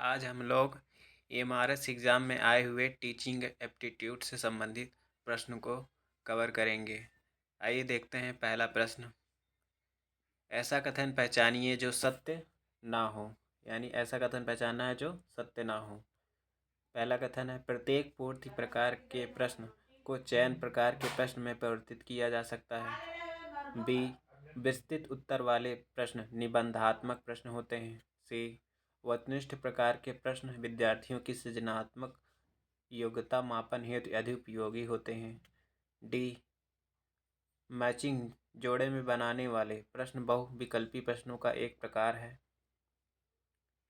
आज हम लोग एमआरएस एग्ज़ाम में आए हुए टीचिंग एप्टीट्यूड से संबंधित प्रश्न को कवर करेंगे। आइए देखते हैं पहला प्रश्न। ऐसा कथन पहचानिए जो सत्य ना हो, यानी ऐसा कथन पहचानना है जो सत्य ना हो। पहला कथन है, प्रत्येक पूर्ति प्रकार के प्रश्न को चयन प्रकार के प्रश्न में परिवर्तित किया जा सकता है। बी, विस्तृत उत्तर वाले प्रश्न निबंधात्मक प्रश्न होते हैं। सी, वस्तुनिष्ठ प्रकार के प्रश्न विद्यार्थियों की सृजनात्मक योग्यता मापन हेतु अधिक उपयोगी होते हैं। डी, मैचिंग जोड़े में बनाने वाले प्रश्न बहुविकल्पी प्रश्नों का एक प्रकार है।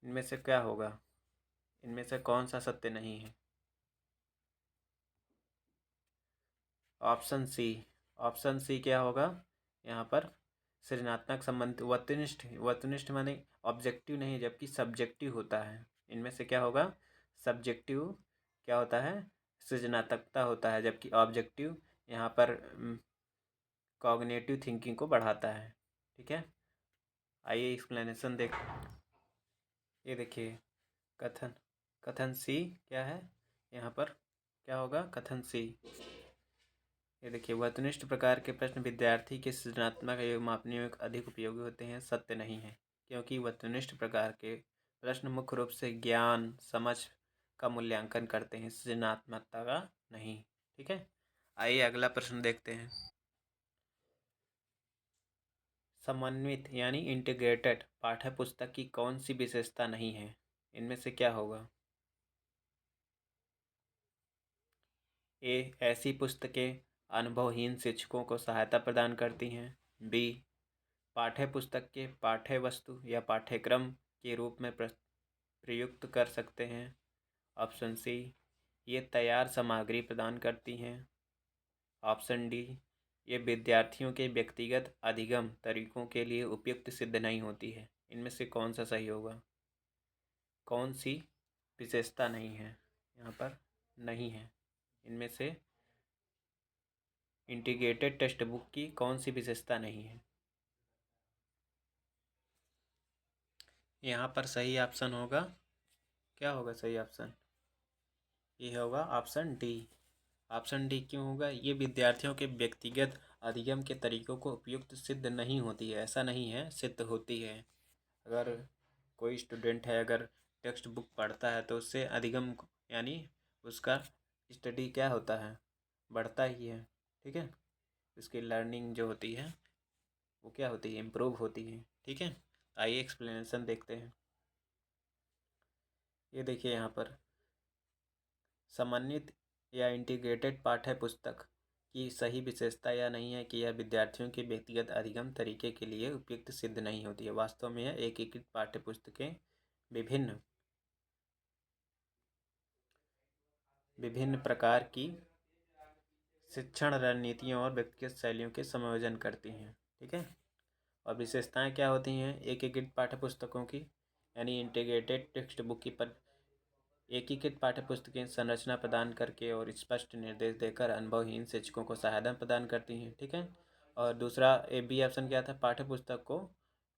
इनमें से क्या होगा? इनमें से कौन सा सत्य नहीं है? Option C. ऑप्शन सी क्या होगा यहाँ पर? सृजनात्मक संबंध वस्तुनिष्ठ माने ऑब्जेक्टिव नहीं, जबकि सब्जेक्टिव होता है। इनमें से क्या होगा? सब्जेक्टिव क्या होता है? सृजनात्मकता होता है, जबकि ऑब्जेक्टिव यहाँ पर कॉग्निटिव थिंकिंग को बढ़ाता है। ठीक है, आइए एक्सप्लेनेशन देख। ये देखिए कथन कथन सी क्या है यहाँ पर? क्या होगा कथन सी? ये देखिए, वस्तुनिष्ठ प्रकार के प्रश्न विद्यार्थी के सृजनात्मक एवं मापनीय में अधिक उपयोगी होते हैं। सत्य नहीं है, क्योंकि वस्तुनिष्ठ प्रकार के प्रश्न मुख्य रूप से ज्ञान समझ का मूल्यांकन करते हैं, सृजनात्मकता का नहीं। ठीक है, आइए अगला प्रश्न देखते हैं। समन्वित यानी इंटीग्रेटेड पाठ्य पुस्तक की कौन सी विशेषता नहीं है? इनमें से क्या होगा? ए, ऐसी पुस्तकें अनुभवहीन शिक्षकों को सहायता प्रदान करती हैं। बी, पाठ्य पुस्तक के पाठ्य वस्तु या पाठ्यक्रम के रूप में प्रयुक्त कर सकते हैं। ऑप्शन सी, ये तैयार सामग्री प्रदान करती हैं। ऑप्शन डी, ये विद्यार्थियों के व्यक्तिगत अधिगम तरीकों के लिए उपयुक्त सिद्ध नहीं होती है। इनमें से कौन सा सही होगा? कौन सी विशेषता नहीं है यहाँ पर? नहीं है। इनमें से इंटीग्रेटेड टेक्स्ट बुक की कौन सी विशेषता नहीं है? यहाँ पर सही ऑप्शन होगा, क्या होगा सही ऑप्शन? ये होगा ऑप्शन डी। ऑप्शन डी क्यों होगा? ये विद्यार्थियों के व्यक्तिगत अधिगम के तरीकों को उपयुक्त सिद्ध नहीं होती है। ऐसा नहीं है, सिद्ध होती है। अगर कोई स्टूडेंट है, अगर टेक्स्ट बुक पढ़ता है तो उससे अधिगम यानी उसका स्टडी क्या होता है? बढ़ता ही है। ठीक है, उसकी लर्निंग जो होती है वो क्या होती है? इम्प्रूव होती है। ठीक है, आइए एक्सप्लेनेशन देखते हैं। ये देखिए यहाँ पर, समन्वित या इंटीग्रेटेड पाठ्य पुस्तक की सही विशेषता यह नहीं है कि यह विद्यार्थियों के व्यक्तिगत अधिगम तरीके के लिए उपयुक्त सिद्ध नहीं होती है। वास्तव में यह एकीकृत पाठ्य पुस्तकें विभिन्न विभिन्न प्रकार की शिक्षण रणनीतियों और व्यक्तिगत शैलियों के संयोजन करती हैं। ठीक है, और विशेषताएं क्या होती हैं एकीकृत पाठ्य पुस्तकों की? यानी इंटीग्रेटेड टेक्स्ट बुक की पर एकीकृत पाठ्यपुस्तकें संरचना प्रदान करके और स्पष्ट निर्देश देकर अनुभवहीन शिक्षकों को सहायता प्रदान करती हैं। ठीक है, और दूसरा ए बी ऑप्शन क्या था? पाठ्यपुस्तक को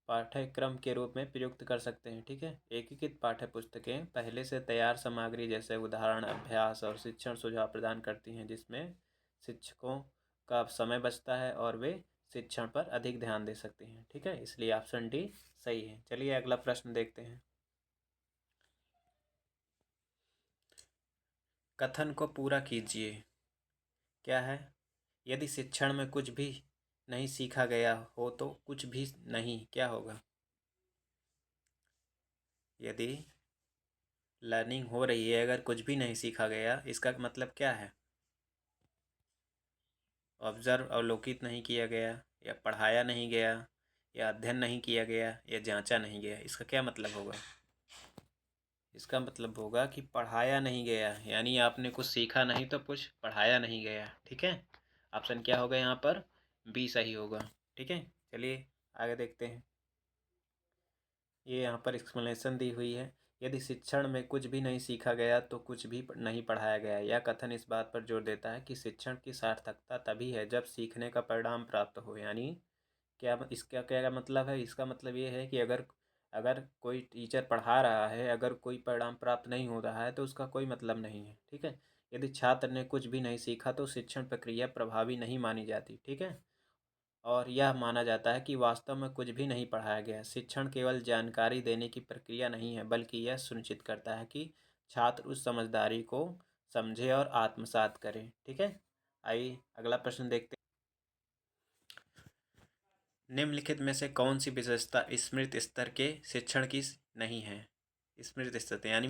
पाठ्यक्रम के रूप में प्रयुक्त कर सकते हैं। ठीक है, एकीकृत पाठ्यपुस्तकें पहले से तैयार सामग्री जैसे उदाहरण, अभ्यास और शिक्षण सुझाव प्रदान करती हैं, जिसमें शिक्षकों का समय बचता है और वे शिक्षण पर अधिक ध्यान दे सकते हैं। ठीक है, इसलिए ऑप्शन डी सही है। चलिए अगला प्रश्न देखते हैं। कथन को पूरा कीजिए। क्या है? यदि शिक्षण में कुछ भी नहीं सीखा गया हो तो कुछ भी नहीं क्या होगा? यदि लर्निंग हो रही है, अगर कुछ भी नहीं सीखा गया, इसका मतलब क्या है? ऑब्जर्व अवलोकित नहीं किया गया, या पढ़ाया नहीं गया, या अध्ययन नहीं किया गया, या जांचा नहीं गया। इसका क्या मतलब होगा? इसका मतलब होगा कि पढ़ाया नहीं गया, यानी आपने कुछ सीखा नहीं तो कुछ पढ़ाया नहीं गया। ठीक है, ऑप्शन क्या होगा यहाँ पर? बी सही होगा। ठीक है, चलिए आगे देखते हैं। ये यहाँ पर एक्सप्लेनेशन दी हुई है। यदि शिक्षण में कुछ भी नहीं सीखा गया तो कुछ भी नहीं पढ़ाया गया। यह कथन इस बात पर जोर देता है कि शिक्षण की सार्थकता तभी है जब सीखने का परिणाम प्राप्त हो। यानी क्या इसका क्या मतलब है? इसका मतलब ये है कि अगर अगर कोई टीचर पढ़ा रहा है, अगर कोई परिणाम प्राप्त नहीं हो रहा है तो उसका कोई मतलब नहीं है, ठीक है। यदि छात्र ने कुछ भी नहीं सीखा तो शिक्षण प्रक्रिया प्रभावी नहीं मानी जाती, ठीक है। और यह माना जाता है कि वास्तव में कुछ भी नहीं पढ़ाया गया। शिक्षण केवल जानकारी देने की प्रक्रिया नहीं है, बल्कि यह सुनिश्चित करता है कि छात्र उस समझदारी को समझे और आत्मसात करे, ठीक है। आइए अगला प्रश्न देखते हैं। निम्नलिखित में से कौन सी विशेषता स्मृति स्तर के शिक्षण की नहीं है? स्मृति स्तर यानी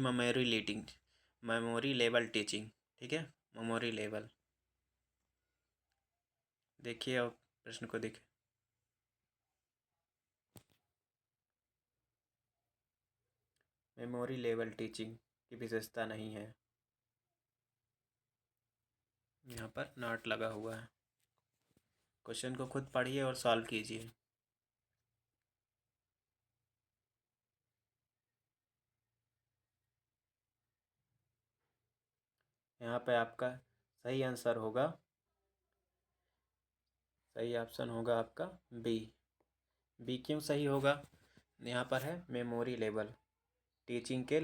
मेमोरी लेवल टीचिंग, ठीक है। मेमोरी लेवल, देखिए अब प्रश्न को देखिए। मेमोरी लेवल टीचिंग की विशेषता नहीं है। यहाँ पर नॉट लगा हुआ है। क्वेश्चन को खुद पढ़िए और सॉल्व कीजिए। यहाँ पे आपका सही आंसर होगा, सही ऑप्शन होगा आपका बी। बी क्यों सही होगा? यहाँ पर है मेमोरी लेवल। टीचिंग के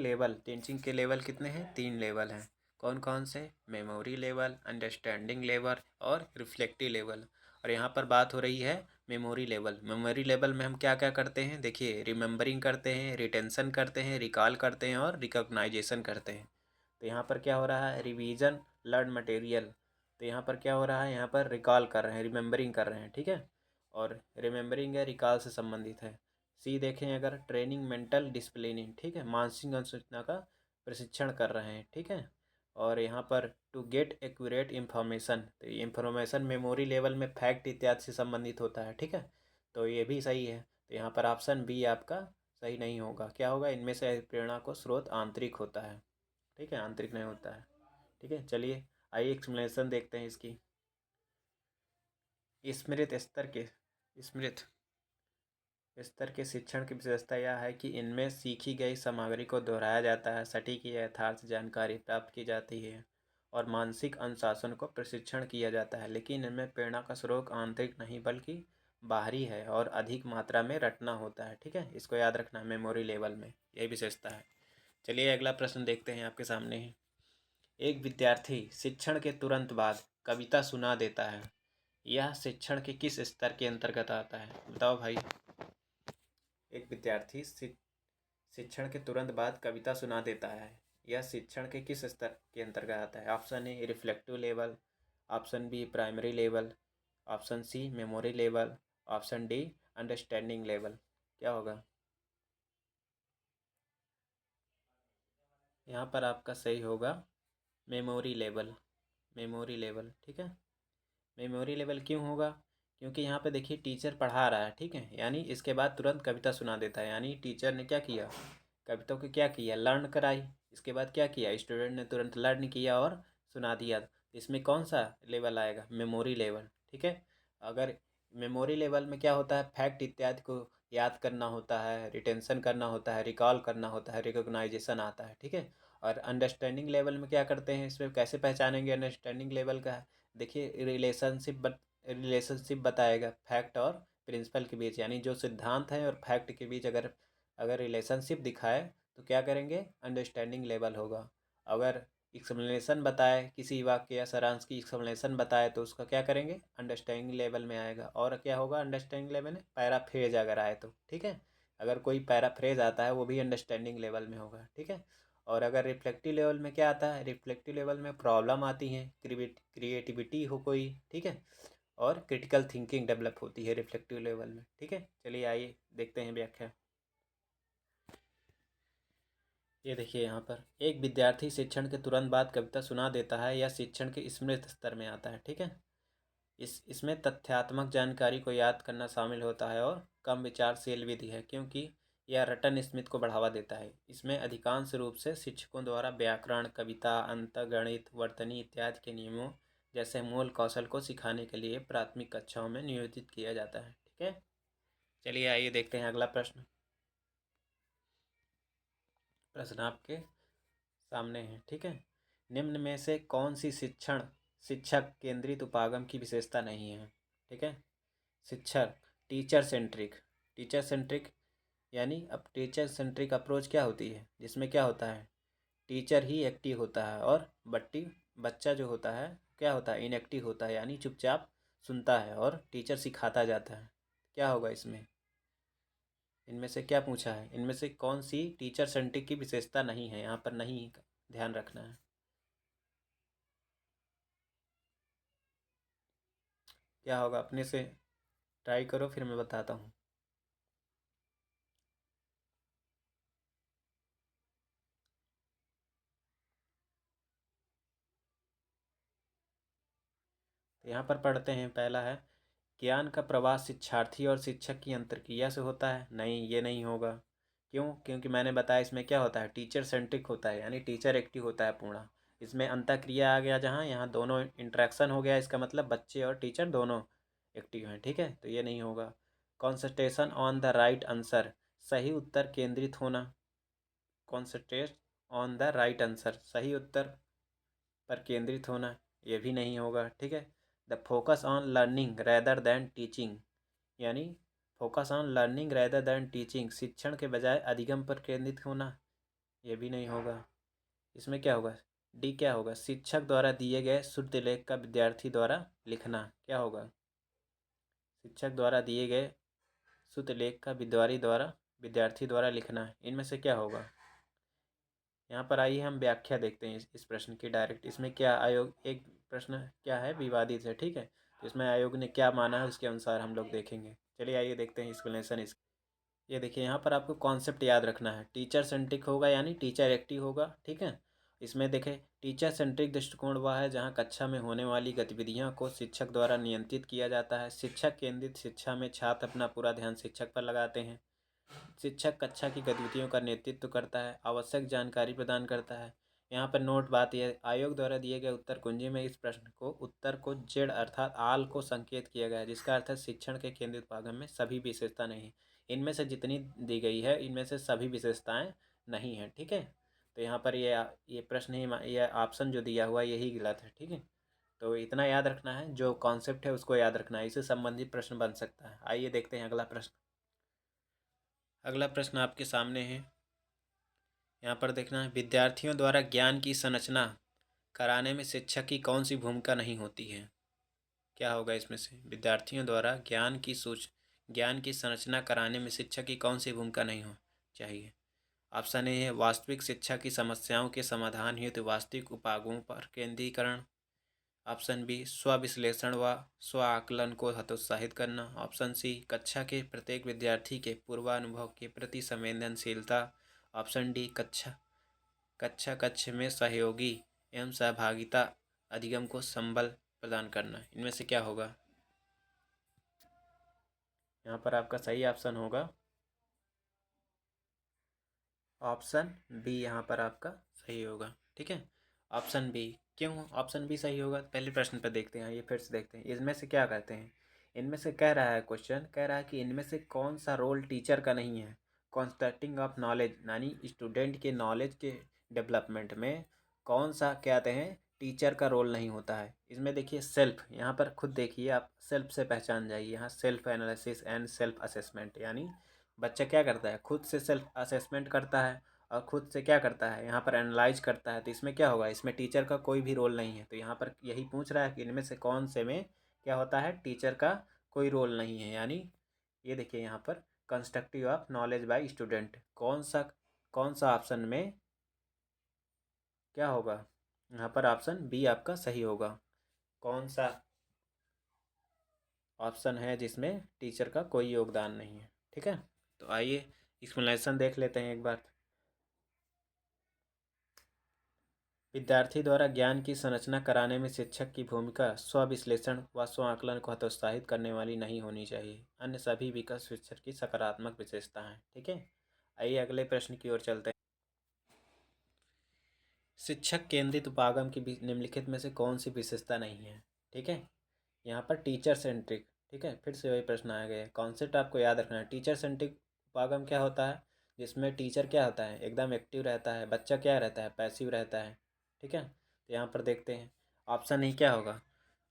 लेवल कितने हैं? 3 लेवल हैं। कौन कौन से? मेमोरी लेवल, अंडरस्टैंडिंग लेवल और रिफ्लेक्टिव लेवल। और यहाँ पर बात हो रही है मेमोरी लेवल। मेमोरी लेवल में हम क्या क्या करते हैं? देखिए, रिमेंबरिंग करते हैं, रिटेंशन करते हैं, रिकॉल करते हैं और रिकॉग्नाइजेशन करते हैं। तो यहाँ पर क्या हो रहा है? Revision learn material. तो यहाँ पर क्या हो रहा है? यहाँ पर रिकॉल कर रहे हैं, रिमेंबरिंग कर रहे हैं, ठीक है। और रिमेंबरिंग या रिकॉल से संबंधित है। सी देखें अगर, ट्रेनिंग मेंटल डिसिप्लिनिंग, ठीक है, मानसिक अनुसूचना का प्रशिक्षण कर रहे हैं, ठीक है। और यहाँ पर टू गेट एक्यूरेट इन्फॉर्मेशन, तो इन्फॉर्मेशन मेमोरी लेवल में फैक्ट इत्यादि से संबंधित होता है, ठीक है। तो ये भी सही है। तो यहाँ पर ऑप्शन बी आपका सही नहीं होगा। क्या होगा? इनमें से प्रेरणा को स्रोत आंतरिक होता है, ठीक है, आंतरिक नहीं होता है, ठीक है। चलिए आइए एक्सप्लेनेशन देखते हैं इसकी। स्मृत स्तर के शिक्षण की विशेषता यह है कि इनमें सीखी गई सामग्री को दोहराया जाता है, सटीक या यथार्थ जानकारी प्राप्त की जाती है और मानसिक अनुशासन को प्रशिक्षण किया जाता है। लेकिन इनमें प्रेरणा का स्रोत आंतरिक नहीं बल्कि बाहरी है और अधिक मात्रा में रटना होता है, ठीक है। इसको याद रखना है, मेमोरी लेवल में यही विशेषता है। चलिए अगला प्रश्न देखते हैं आपके सामने ही। एक विद्यार्थी शिक्षण के तुरंत बाद कविता सुना देता है। यह शिक्षण के किस स्तर के अंतर्गत आता है? बताओ भाई। एक विद्यार्थी शिक्षण के तुरंत बाद कविता सुना देता है। यह शिक्षण के किस स्तर के अंतर्गत आता है? Option A reflective level, option B primary level, option C memory level, option D understanding level. क्या होगा? यहाँ पर आपका सही होगा मेमोरी लेवल। मेमोरी लेवल, ठीक है। मेमोरी लेवल क्यों होगा? क्योंकि यहाँ पे देखिए टीचर पढ़ा रहा है, ठीक है, यानी इसके बाद तुरंत कविता सुना देता है, यानी टीचर ने क्या किया? कविता को क्या किया? लर्न कराई। इसके बाद क्या किया? स्टूडेंट ने तुरंत लर्न किया और सुना दिया। इसमें कौन सा लेवल आएगा? मेमोरी लेवल, ठीक है। अगर मेमोरी लेवल में क्या होता है? फैक्ट इत्यादि को याद करना होता है, रिटेंशन करना होता है, रिकॉल करना होता है, रिकॉग्नाइजेशन आता है, ठीक है। और अंडरस्टैंडिंग लेवल में क्या करते हैं? इसमें कैसे पहचानेंगे अंडरस्टैंडिंग लेवल का? देखिए रिलेशनशिप बताएगा फैक्ट और प्रिंसिपल के बीच, यानी जो सिद्धांत है और फैक्ट के बीच अगर अगर रिलेशनशिप दिखाए तो क्या करेंगे? अंडरस्टैंडिंग लेवल होगा। अगर एक्सप्लेनेशन बताए, किसी वाक्य या सारांश की एक्सप्लेनेशन बताए तो उसका क्या करेंगे? अंडरस्टैंडिंग लेवल में आएगा। और क्या होगा अंडरस्टैंडिंग लेवल में? पैराफ्रेज अगर आए तो, ठीक है। अगर कोई पैराफ्रेज आता है वो भी अंडरस्टैंडिंग लेवल में होगा, ठीक है। और अगर रिफ्लेक्टिव लेवल में क्या आता है? रिफ्लेक्टिव लेवल में प्रॉब्लम आती है, क्रिएटिविटी हो कोई, ठीक है, और क्रिटिकल थिंकिंग डेवलप होती है रिफ्लेक्टिव लेवल में, ठीक है। चलिए आइए देखते हैं व्याख्या। ये देखिए यहाँ पर एक विद्यार्थी शिक्षण के तुरंत बाद कविता सुना देता है या शिक्षण के स्मृति स्तर में आता है, ठीक है। इसमें तथ्यात्मक जानकारी को याद करना शामिल होता है और कम विचारशील विधि है, क्योंकि यह रटन स्मृति को बढ़ावा देता है। इसमें अधिकांश रूप से शिक्षकों द्वारा व्याकरण, कविता, अंकगणित, वर्तनी इत्यादि के नियमों जैसे मूल कौशल को सिखाने के लिए प्राथमिक कक्षाओं में नियोजित किया जाता है, ठीक है। चलिए आइए देखते हैं अगला प्रश्न। प्रश्न आपके सामने है, ठीक है। निम्न में से कौन सी शिक्षक केंद्रित उपागम की विशेषता नहीं है? ठीक है। शिक्षक टीचर सेंट्रिक यानी अब टीचर सेंट्रिक अप्रोच क्या होती है, जिसमें क्या होता है, टीचर ही एक्टिव होता है और बच्चा जो होता है क्या होता है, इनएक्टिव होता है, यानी चुपचाप सुनता है और टीचर सिखाता जाता है। क्या होगा इसमें, इनमें से क्या पूछा है, इनमें से कौन सी टीचर सेंट्रिक की विशेषता नहीं है, यहाँ पर नहीं ध्यान रखना है। क्या होगा, अपने से ट्राई करो फिर मैं बताता हूँ। तो यहाँ पर पढ़ते हैं, पहला है ज्ञान का प्रवाह शिक्षार्थी और शिक्षक की अंतर्क्रिया से होता है। नहीं, ये नहीं होगा। क्यों? क्योंकि मैंने बताया इसमें क्या होता है, टीचर सेंट्रिक होता है, यानी टीचर एक्टिव होता है पूर्ण। इसमें अंतःक्रिया आ गया जहाँ, यहाँ दोनों इंटरेक्शन हो गया, इसका मतलब बच्चे और टीचर दोनों एक्टिव हैं। ठीक है, तो ये नहीं होगा। Concentration on the right answer, सही उत्तर केंद्रित होना। Concentrate on the right answer, सही उत्तर पर केंद्रित होना, ये भी नहीं होगा। ठीक है। The focus on learning rather than teaching, यानी focus on learning rather than teaching, शिक्षण के बजाय अधिगम पर केंद्रित होना, ये भी नहीं होगा। इसमें क्या होगा, डी क्या होगा, शिक्षक द्वारा दिए गए शुद्ध लेख का विद्यार्थी द्वारा लिखना। क्या होगा, शिक्षक द्वारा दिए गए शुद्ध लेख का विद्यार्थी द्वारा लिखना, इनमें से क्या होगा। यहाँ पर आइए हम व्याख्या देखते हैं इस प्रश्न की डायरेक्ट। इसमें क्या आयोग, एक प्रश्न क्या है, विवादित है। ठीक है, तो इसमें आयोग ने क्या माना है उसके अनुसार हम लोग देखेंगे। चलिए आइए देखते हैं एक्सप्लेनेशन इस। ये देखिए, यहाँ पर आपको कॉन्सेप्ट याद रखना है, टीचर सेंट्रिक होगा यानी टीचर एक्टिव होगा। ठीक है, इसमें देखें टीचर सेंट्रिक दृष्टिकोण वह है जहाँ कक्षा में होने वाली गतिविधियों को शिक्षक द्वारा नियंत्रित किया जाता है। शिक्षक केंद्रित शिक्षा में छात्र अपना पूरा ध्यान शिक्षक पर लगाते हैं। शिक्षक कक्षा की गतिविधियों का नेतृत्व करता है, आवश्यक जानकारी प्रदान करता है। यहाँ पर नोट बात यह, आयोग द्वारा दिए गए उत्तर कुंजी में इस प्रश्न को उत्तर को जेड अर्थात आल को संकेत किया गया है, जिसका अर्थ है शिक्षण के केंद्रित भागम में सभी विशेषता नहीं। इनमें से जितनी दी गई है इनमें से सभी विशेषताएं नहीं हैं। ठीक है, तो यहाँ पर ये प्रश्न ही, ये ऑप्शन जो दिया हुआ यही गलत है। ठीक है, तो इतना याद रखना है, जो कॉन्सेप्ट है उसको याद रखना है, इससे संबंधित प्रश्न बन सकता है। आइए देखते हैं अगला प्रश्न। अगला प्रश्न आपके सामने है, यहाँ पर देखना है, विद्यार्थियों द्वारा ज्ञान की संरचना कराने में शिक्षक की कौन सी भूमिका नहीं होती है। क्या होगा इसमें से, विद्यार्थियों द्वारा ज्ञान की संरचना कराने में शिक्षक की कौन सी भूमिका नहीं हो चाहिए। ऑप्शन ए है वास्तविक शिक्षा की समस्याओं के समाधान हेतु वास्तविक उपागमों पर केंद्रीकरण। ऑप्शन बी स्व विश्लेषण व स्व आकलन को हतोत्साहित करना। ऑप्शन सी कक्षा के प्रत्येक विद्यार्थी के पूर्वानुभव के प्रति संवेदनशीलता। ऑप्शन डी कक्ष में सहयोगी एवं सहभागिता अधिगम को संबल प्रदान करना। इनमें से क्या होगा, यहाँ पर आपका सही ऑप्शन होगा ऑप्शन बी, यहाँ पर आपका सही होगा। ठीक है, ऑप्शन बी। क्यों ऑप्शन बी सही होगा, पहले प्रश्न पर देखते हैं, ये फिर से देखते हैं इनमें से क्या कहते हैं। इनमें से कह रहा है, क्वेश्चन कह रहा है कि इनमें से कौन सा रोल टीचर का नहीं है। कॉन्स्ट्रक्टिंग ऑफ नॉलेज, यानी स्टूडेंट के नॉलेज के डेवलपमेंट में कौन सा कहते हैं टीचर का रोल नहीं होता है। इसमें देखिए सेल्फ, यहाँ पर खुद देखिए आप सेल्फ से पहचान जाइए, यहाँ self analysis and self assessment, यानी बच्चा क्या करता है, खुद से सेल्फ असेसमेंट करता है और खुद से क्या करता है, यहाँ पर एनालाइज करता है। तो इसमें क्या होगा, इसमें टीचर का कोई भी रोल नहीं है। तो यहाँ पर यही पूछ रहा है कि इनमें से कौन से में क्या होता है, टीचर का कोई रोल नहीं है। यानी ये देखिए यहाँ पर constructive of knowledge by student, कौन सा ऑप्शन में क्या होगा, यहाँ पर ऑप्शन बी आपका सही होगा। कौन सा ऑप्शन है जिसमें टीचर का कोई योगदान नहीं है। ठीक है, तो आइए एक्सप्लेनेशन देख लेते हैं एक बार। विद्यार्थी द्वारा ज्ञान की संरचना कराने में शिक्षक की भूमिका स्व विश्लेषण व स्व आकलन को हतोत्साहित करने वाली नहीं होनी चाहिए। अन्य सभी विकास शिक्षक की सकारात्मक विशेषता हैं। ठीक है, आइए अगले प्रश्न की ओर चलते हैं। शिक्षक केंद्रित उपागम की निम्नलिखित में से कौन सी विशेषता नहीं है। ठीक है, यहाँ पर टीचर सेंट्रिक। ठीक है, फिर से वही प्रश्न आ गया, कॉन्सेप्ट आपको याद रखना है। टीचर सेंट्रिक उपागम क्या होता है, जिसमें टीचर क्या होता है, एकदम एक्टिव रहता है, बच्चा क्या रहता है, पैसिव रहता है। ठीक है, तो यहाँ पर देखते हैं ऑप्शन ही क्या होगा।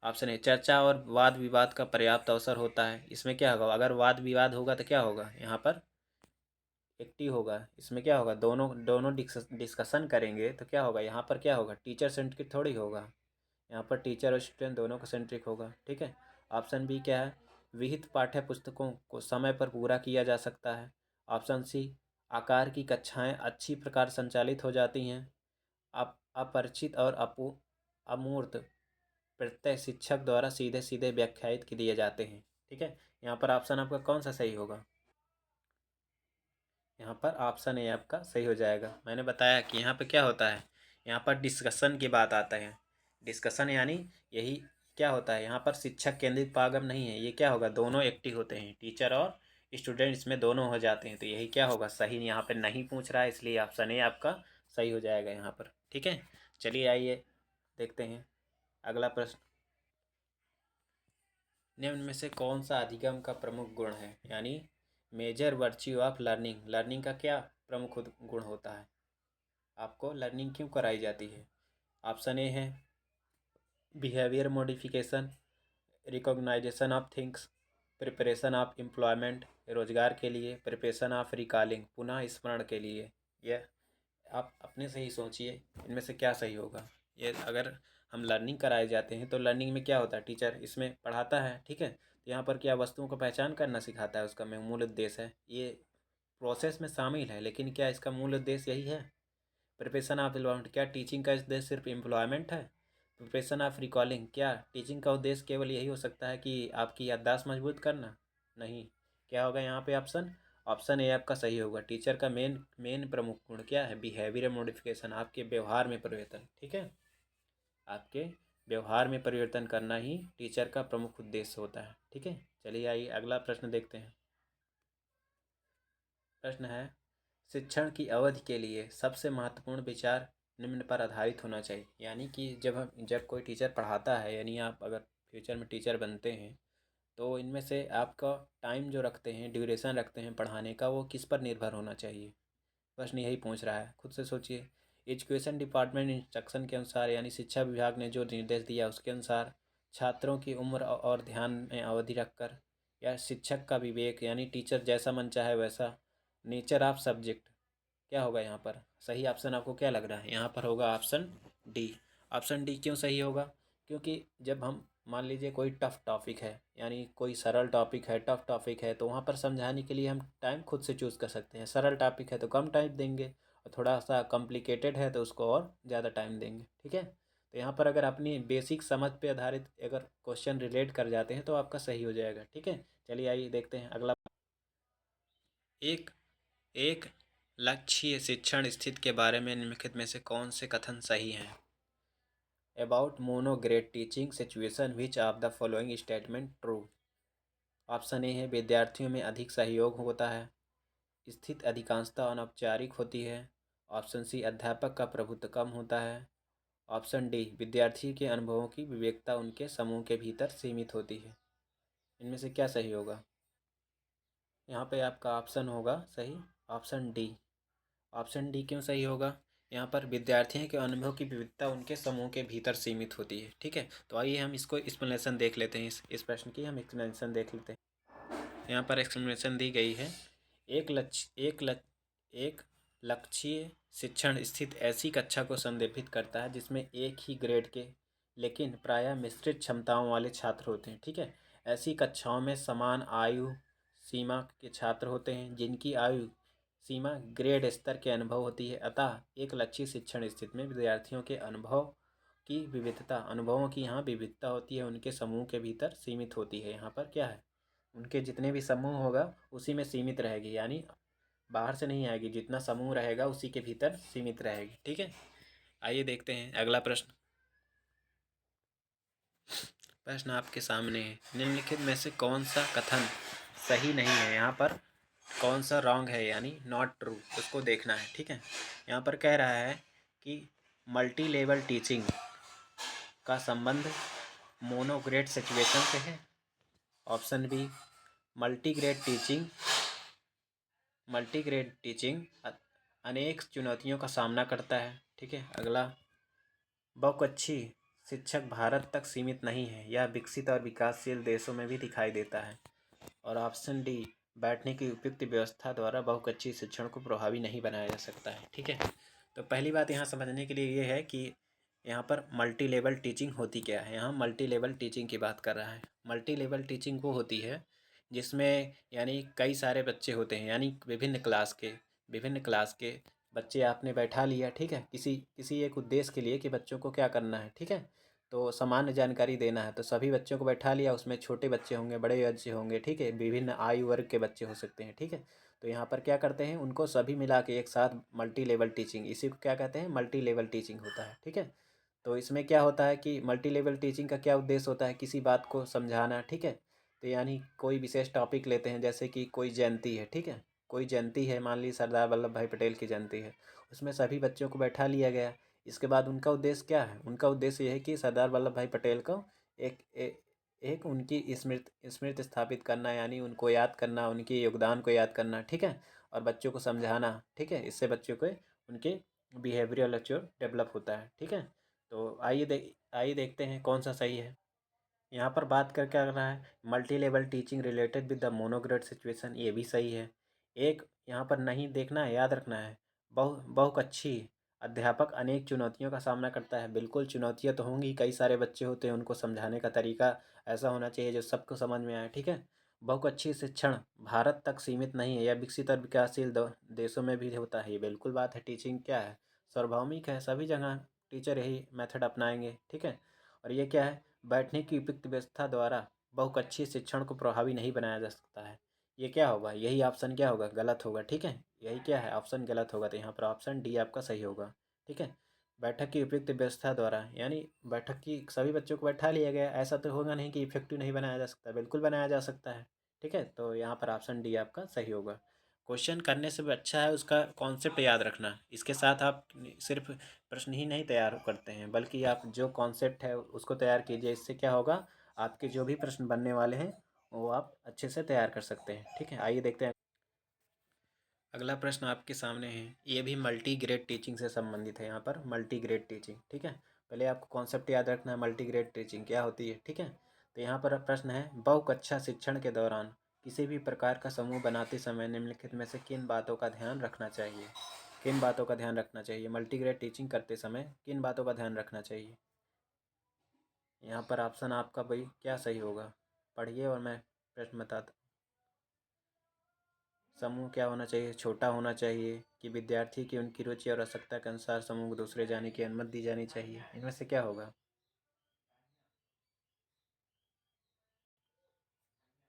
ऑप्शन ए चर्चा और वाद विवाद का पर्याप्त अवसर होता है। इसमें क्या होगा, अगर वाद विवाद होगा तो क्या होगा, यहाँ पर एक्टिव होगा, इसमें क्या होगा, दोनों दोनों डिस्कशन करेंगे तो क्या होगा, यहाँ पर क्या होगा, टीचर सेंट्रिक थोड़ी होगा, यहाँ पर टीचर और स्टूडेंट दोनों का सेंट्रिक होगा। ठीक है। ऑप्शन बी क्या है, विहित पाठ्य पुस्तकों को समय पर पूरा किया जा सकता है। ऑप्शन सी, आकार की कक्षाएं अच्छी प्रकार संचालित हो जाती हैं। अपरिचित और अमूर्त प्रत्यय शिक्षक द्वारा सीधे सीधे व्याख्यायित दिए जाते हैं। ठीक है। यहाँ पर ऑप्शन आपका कौन सा सही होगा, यहाँ पर ऑप्शन ए आपका सही हो जाएगा। मैंने बताया कि यहाँ पे क्या होता है, यहाँ पर डिस्कशन की बात आता है। डिस्कशन यानी यही क्या होता है, यहाँ पर शिक्षक केंद्रित पाठ्यक्रम नहीं है, ये क्या होगा, दोनों एक्टिव होते हैं, टीचर और स्टूडेंट इसमें दोनों हो जाते हैं। तो यही क्या होगा, सही यहाँ पर नहीं पूछ रहा है, इसलिए ऑप्शन ए आपका सही हो जाएगा यहाँ पर। ठीक है। चलिए आइए देखते हैं अगला प्रश्न। निम्न में से कौन सा अधिगम का प्रमुख गुण है, यानी major virtue of learning, learning का क्या प्रमुख गुण होता है, आपको लर्निंग क्यों कराई जाती है। ऑप्शन ए है behaviour modification, recognization of things, preparation of employment, रोजगार के लिए, प्रिपरेशन ऑफ रिकॉलिंग, पुनः स्मरण के लिए। यह आप अपने से ही सोचिए इनमें से क्या सही होगा। ये अगर हम लर्निंग कराए जाते हैं तो लर्निंग में क्या होता है, टीचर इसमें पढ़ाता है। ठीक है। तो यहाँ पर क्या वस्तुओं को पहचान करना सिखाता है, उसका मूल उद्देश्य है, ये प्रोसेस में शामिल है, लेकिन क्या इसका मूल उद्देश्य यही है। प्रिपरेशन ऑफ एम्प्लॉयमेंट, क्या टीचिंग का उद्देश्य सिर्फ एम्प्लॉयमेंट है। प्रिपरेशन ऑफ रिकॉलिंग, क्या टीचिंग का उद्देश्य केवल यही हो सकता है कि आपकी याददाश्त मजबूत करना। नहीं। क्या होगा यहाँ पे ऑप्शन, ऑप्शन ए आपका सही होगा। टीचर का मेन मेन प्रमुख गुण क्या है, बिहेवियर मॉडिफिकेशन, आपके व्यवहार में परिवर्तन। ठीक है। आपके व्यवहार में परिवर्तन करना ही टीचर का प्रमुख उद्देश्य होता है। ठीक है। चलिए आइए अगला प्रश्न देखते हैं। प्रश्न है, शिक्षण की अवधि के लिए सबसे महत्वपूर्ण विचार निम्न पर आधारित होना चाहिए। यानी कि जब कोई टीचर पढ़ाता है, यानी आप अगर फ्यूचर में टीचर बनते हैं, तो इनमें से आपका टाइम जो रखते हैं, ड्यूरेशन रखते हैं पढ़ाने का, वो किस पर निर्भर होना चाहिए। प्रश्न यही पूछ रहा है, खुद से सोचिए। एजुकेशन डिपार्टमेंट इंस्ट्रक्शन के अनुसार, यानी शिक्षा विभाग ने जो निर्देश दिया उसके अनुसार, छात्रों की उम्र और ध्यान में अवधि रखकर, या शिक्षक का विवेक, यानी टीचर जैसा मन चाहे वैसा, नेचर ऑफ सब्जेक्ट। क्या होगा यहाँ पर सही ऑप्शन, आपको क्या लग रहा है, यहाँ पर होगा ऑप्शन डी। ऑप्शन डी क्यों सही होगा, क्योंकि जब हम मान लीजिए कोई टफ़ टॉपिक है, यानी कोई सरल टॉपिक है, टफ़ टॉपिक है, तो वहाँ पर समझाने के लिए हम टाइम खुद से चूज़ कर सकते हैं। सरल टॉपिक है तो कम टाइम देंगे, और थोड़ा सा कॉम्प्लिकेटेड है तो उसको और ज़्यादा टाइम देंगे। ठीक है। तो यहाँ पर अगर अपनी बेसिक समझ पे आधारित अगर क्वेश्चन रिलेट कर जाते हैं तो आपका सही हो जाएगा। ठीक है। चलिए आइए देखते हैं अगला। एक एक लक्ष्य शिक्षण स्थिति के बारे में निम्नलिखित में से कौन से कथन सही हैं। About monograde teaching situation which of the following statement true. Option A है विद्यार्थियों में अधिक सहयोग होता है, स्थिति अधिकांशतः अनौपचारिक होती है। ऑप्शन सी अध्यापक का प्रभुत्व कम होता है। ऑप्शन डी विद्यार्थी के अनुभवों की विवेकता उनके समूह के भीतर सीमित होती है। इनमें से क्या सही होगा, यहाँ पे आपका ऑप्शन होगा सही ऑप्शन डी। ऑप्शन डी क्यों सही होगा, यहाँ पर विद्यार्थियों के अनुभव की विविधता उनके समूह के भीतर सीमित होती है। ठीक है। तो आइए हम इसको एक्सप्लेनेशन देख लेते हैं, इस प्रश्न की हम एक्सप्लेनेशन देख लेते हैं। यहाँ पर एक्सप्लेनेशन दी गई है, एक लक्ष्य शिक्षण स्थित ऐसी कक्षा को संदर्भित करता है जिसमें एक ही ग्रेड के लेकिन प्रायः मिश्रित क्षमताओं वाले छात्र होते हैं। ठीक है। ऐसी कक्षाओं में समान आयु सीमा के छात्र होते हैं जिनकी आयु सीमा ग्रेड स्तर के अनुभव होती है। अतः एक लक्ष्य शिक्षण स्थिति में विद्यार्थियों के अनुभवों की यहाँ विविधता होती है, उनके समूह के भीतर सीमित होती है। यहाँ पर क्या है, उनके जितने भी समूह होगा उसी में सीमित रहेगी, यानी बाहर से नहीं आएगी, जितना समूह रहेगा उसी के भीतर सीमित रहेगी। ठीक है। आइए देखते हैं अगला प्रश्न। प्रश्न आपके सामने है, निम्नलिखित में से कौन सा कथन सही नहीं है, यहाँ पर कौन सा रॉन्ग है, यानी नॉट ट्रू, उसको देखना है। ठीक है। यहाँ पर कह रहा है कि मल्टी लेवल टीचिंग का संबंध मोनोग्रेड सिचुएशन से है। ऑप्शन बी मल्टीग्रेड टीचिंग अनेक चुनौतियों का सामना करता है। ठीक है। अगला, बहुकक्षी शिक्षक भारत तक सीमित नहीं है, यह विकसित और विकासशील देशों में भी दिखाई देता है। और ऑप्शन डी बैठने की उपयुक्त व्यवस्था द्वारा बहुकक्षीय शिक्षण को प्रभावी नहीं बनाया जा सकता है। ठीक है, तो पहली बात यहाँ समझने के लिए ये है कि यहाँ पर मल्टी लेवल टीचिंग होती क्या है। यहाँ मल्टी लेवल टीचिंग की बात कर रहा है। मल्टी लेवल टीचिंग वो होती है जिसमें यानी कई सारे बच्चे होते हैं, यानी विभिन्न क्लास के बच्चे आपने बैठा लिया। ठीक है, किसी किसी एक उद्देश्य के लिए कि बच्चों को क्या करना है। ठीक है, तो सामान्य जानकारी देना है, तो सभी बच्चों को बैठा लिया। उसमें छोटे बच्चे होंगे, बड़े बच्चे होंगे। ठीक है, विभिन्न आयु वर्ग के बच्चे हो सकते हैं। ठीक है, तो यहाँ पर क्या करते हैं, उनको सभी मिला के एक साथ मल्टी लेवल टीचिंग, इसी को क्या कहते हैं, मल्टी लेवल टीचिंग होता है। ठीक है, तो इसमें क्या होता है कि मल्टी लेवल टीचिंग का क्या उद्देश्य होता है, किसी बात को समझाना। ठीक है, तो यानी कोई विशेष टॉपिक लेते हैं, जैसे कि कोई जयंती है। ठीक है, कोई जयंती है, मान ली सरदार वल्लभ भाई पटेल की जयंती है, उसमें सभी बच्चों को बैठा लिया गया। इसके बाद उनका उद्देश्य क्या है, उनका उद्देश्य यह है कि सरदार वल्लभ भाई पटेल को एक उनकी स्मृति स्थापित करना, यानी उनको याद करना, उनके योगदान को याद करना। ठीक है, और बच्चों को समझाना। ठीक है, इससे बच्चों को उनके बिहेवियरल एच्योर डेवलप होता है। ठीक है, तो आइए देखते हैं कौन सा सही है। यहाँ पर बात कर क्या रहा है, multi level teaching related with the monograde situation, ये भी सही है। एक यहाँ पर नहीं देखना है, याद रखना है, बहुकक्षीय अध्यापक अनेक चुनौतियों का सामना करता है। बिल्कुल चुनौतियाँ तो होंगी, कई सारे बच्चे होते हैं, उनको समझाने का तरीका ऐसा होना चाहिए जो सबको समझ में आए। ठीक है, बहुकक्षीय शिक्षण भारत तक सीमित नहीं है, यह विकसित और विकासशील देशों में भी होता है। ये बिल्कुल बात है। टीचिंग क्या है, सार्वभौमिक है, सभी जगह टीचर यही मेथड अपनाएंगे। ठीक है, और ये क्या है, बैठने की उपयुक्त व्यवस्था द्वारा बहुकक्षीय शिक्षण को प्रभावी नहीं बनाया जा सकता है। ये क्या होगा, यही ऑप्शन क्या होगा, गलत होगा। ठीक है, यही क्या है, ऑप्शन गलत होगा, तो यहाँ पर ऑप्शन डी आपका सही होगा। ठीक है, बैठक की उपयुक्त व्यवस्था द्वारा, यानी बैठक की सभी बच्चों को बैठा लिया गया, ऐसा तो होगा नहीं कि इफेक्टिव नहीं बनाया जा सकता, बिल्कुल बनाया जा सकता है। ठीक है, तो यहाँ पर ऑप्शन डी आपका सही होगा। क्वेश्चन करने से भी अच्छा है उसका कॉन्सेप्ट याद रखना, इसके साथ आप सिर्फ प्रश्न ही नहीं तैयार करते हैं, बल्कि आप जो कॉन्सेप्ट है उसको तैयार कीजिए। इससे क्या होगा, आपके जो भी प्रश्न बनने वाले हैं वो आप अच्छे से तैयार कर सकते हैं। ठीक है, आइए देखते हैं। अगला प्रश्न आपके सामने है, ये भी मल्टी ग्रेड टीचिंग से संबंधित है। यहाँ पर मल्टी ग्रेड टीचिंग। ठीक है, पहले आपको कॉन्सेप्ट याद रखना है, मल्टी ग्रेड टीचिंग क्या होती है। ठीक है, तो यहाँ पर प्रश्न है, बहुकक्षा शिक्षण के दौरान किसी भी प्रकार का समूह बनाते समय निम्नलिखित में से किन बातों का ध्यान रखना चाहिए। किन बातों का ध्यान रखना चाहिए, मल्टी ग्रेड टीचिंग करते समय किन बातों का ध्यान रखना चाहिए। यहाँ पर ऑप्शन आपका भाई क्या सही होगा, पढ़िए और मैं प्रश्न बताता। समूह क्या होना चाहिए, छोटा होना चाहिए कि विद्यार्थी की उनकी रुचि और आवश्यकता के अनुसार समूह को दूसरे जाने की अनुमति दी जानी चाहिए, इनमें से क्या होगा।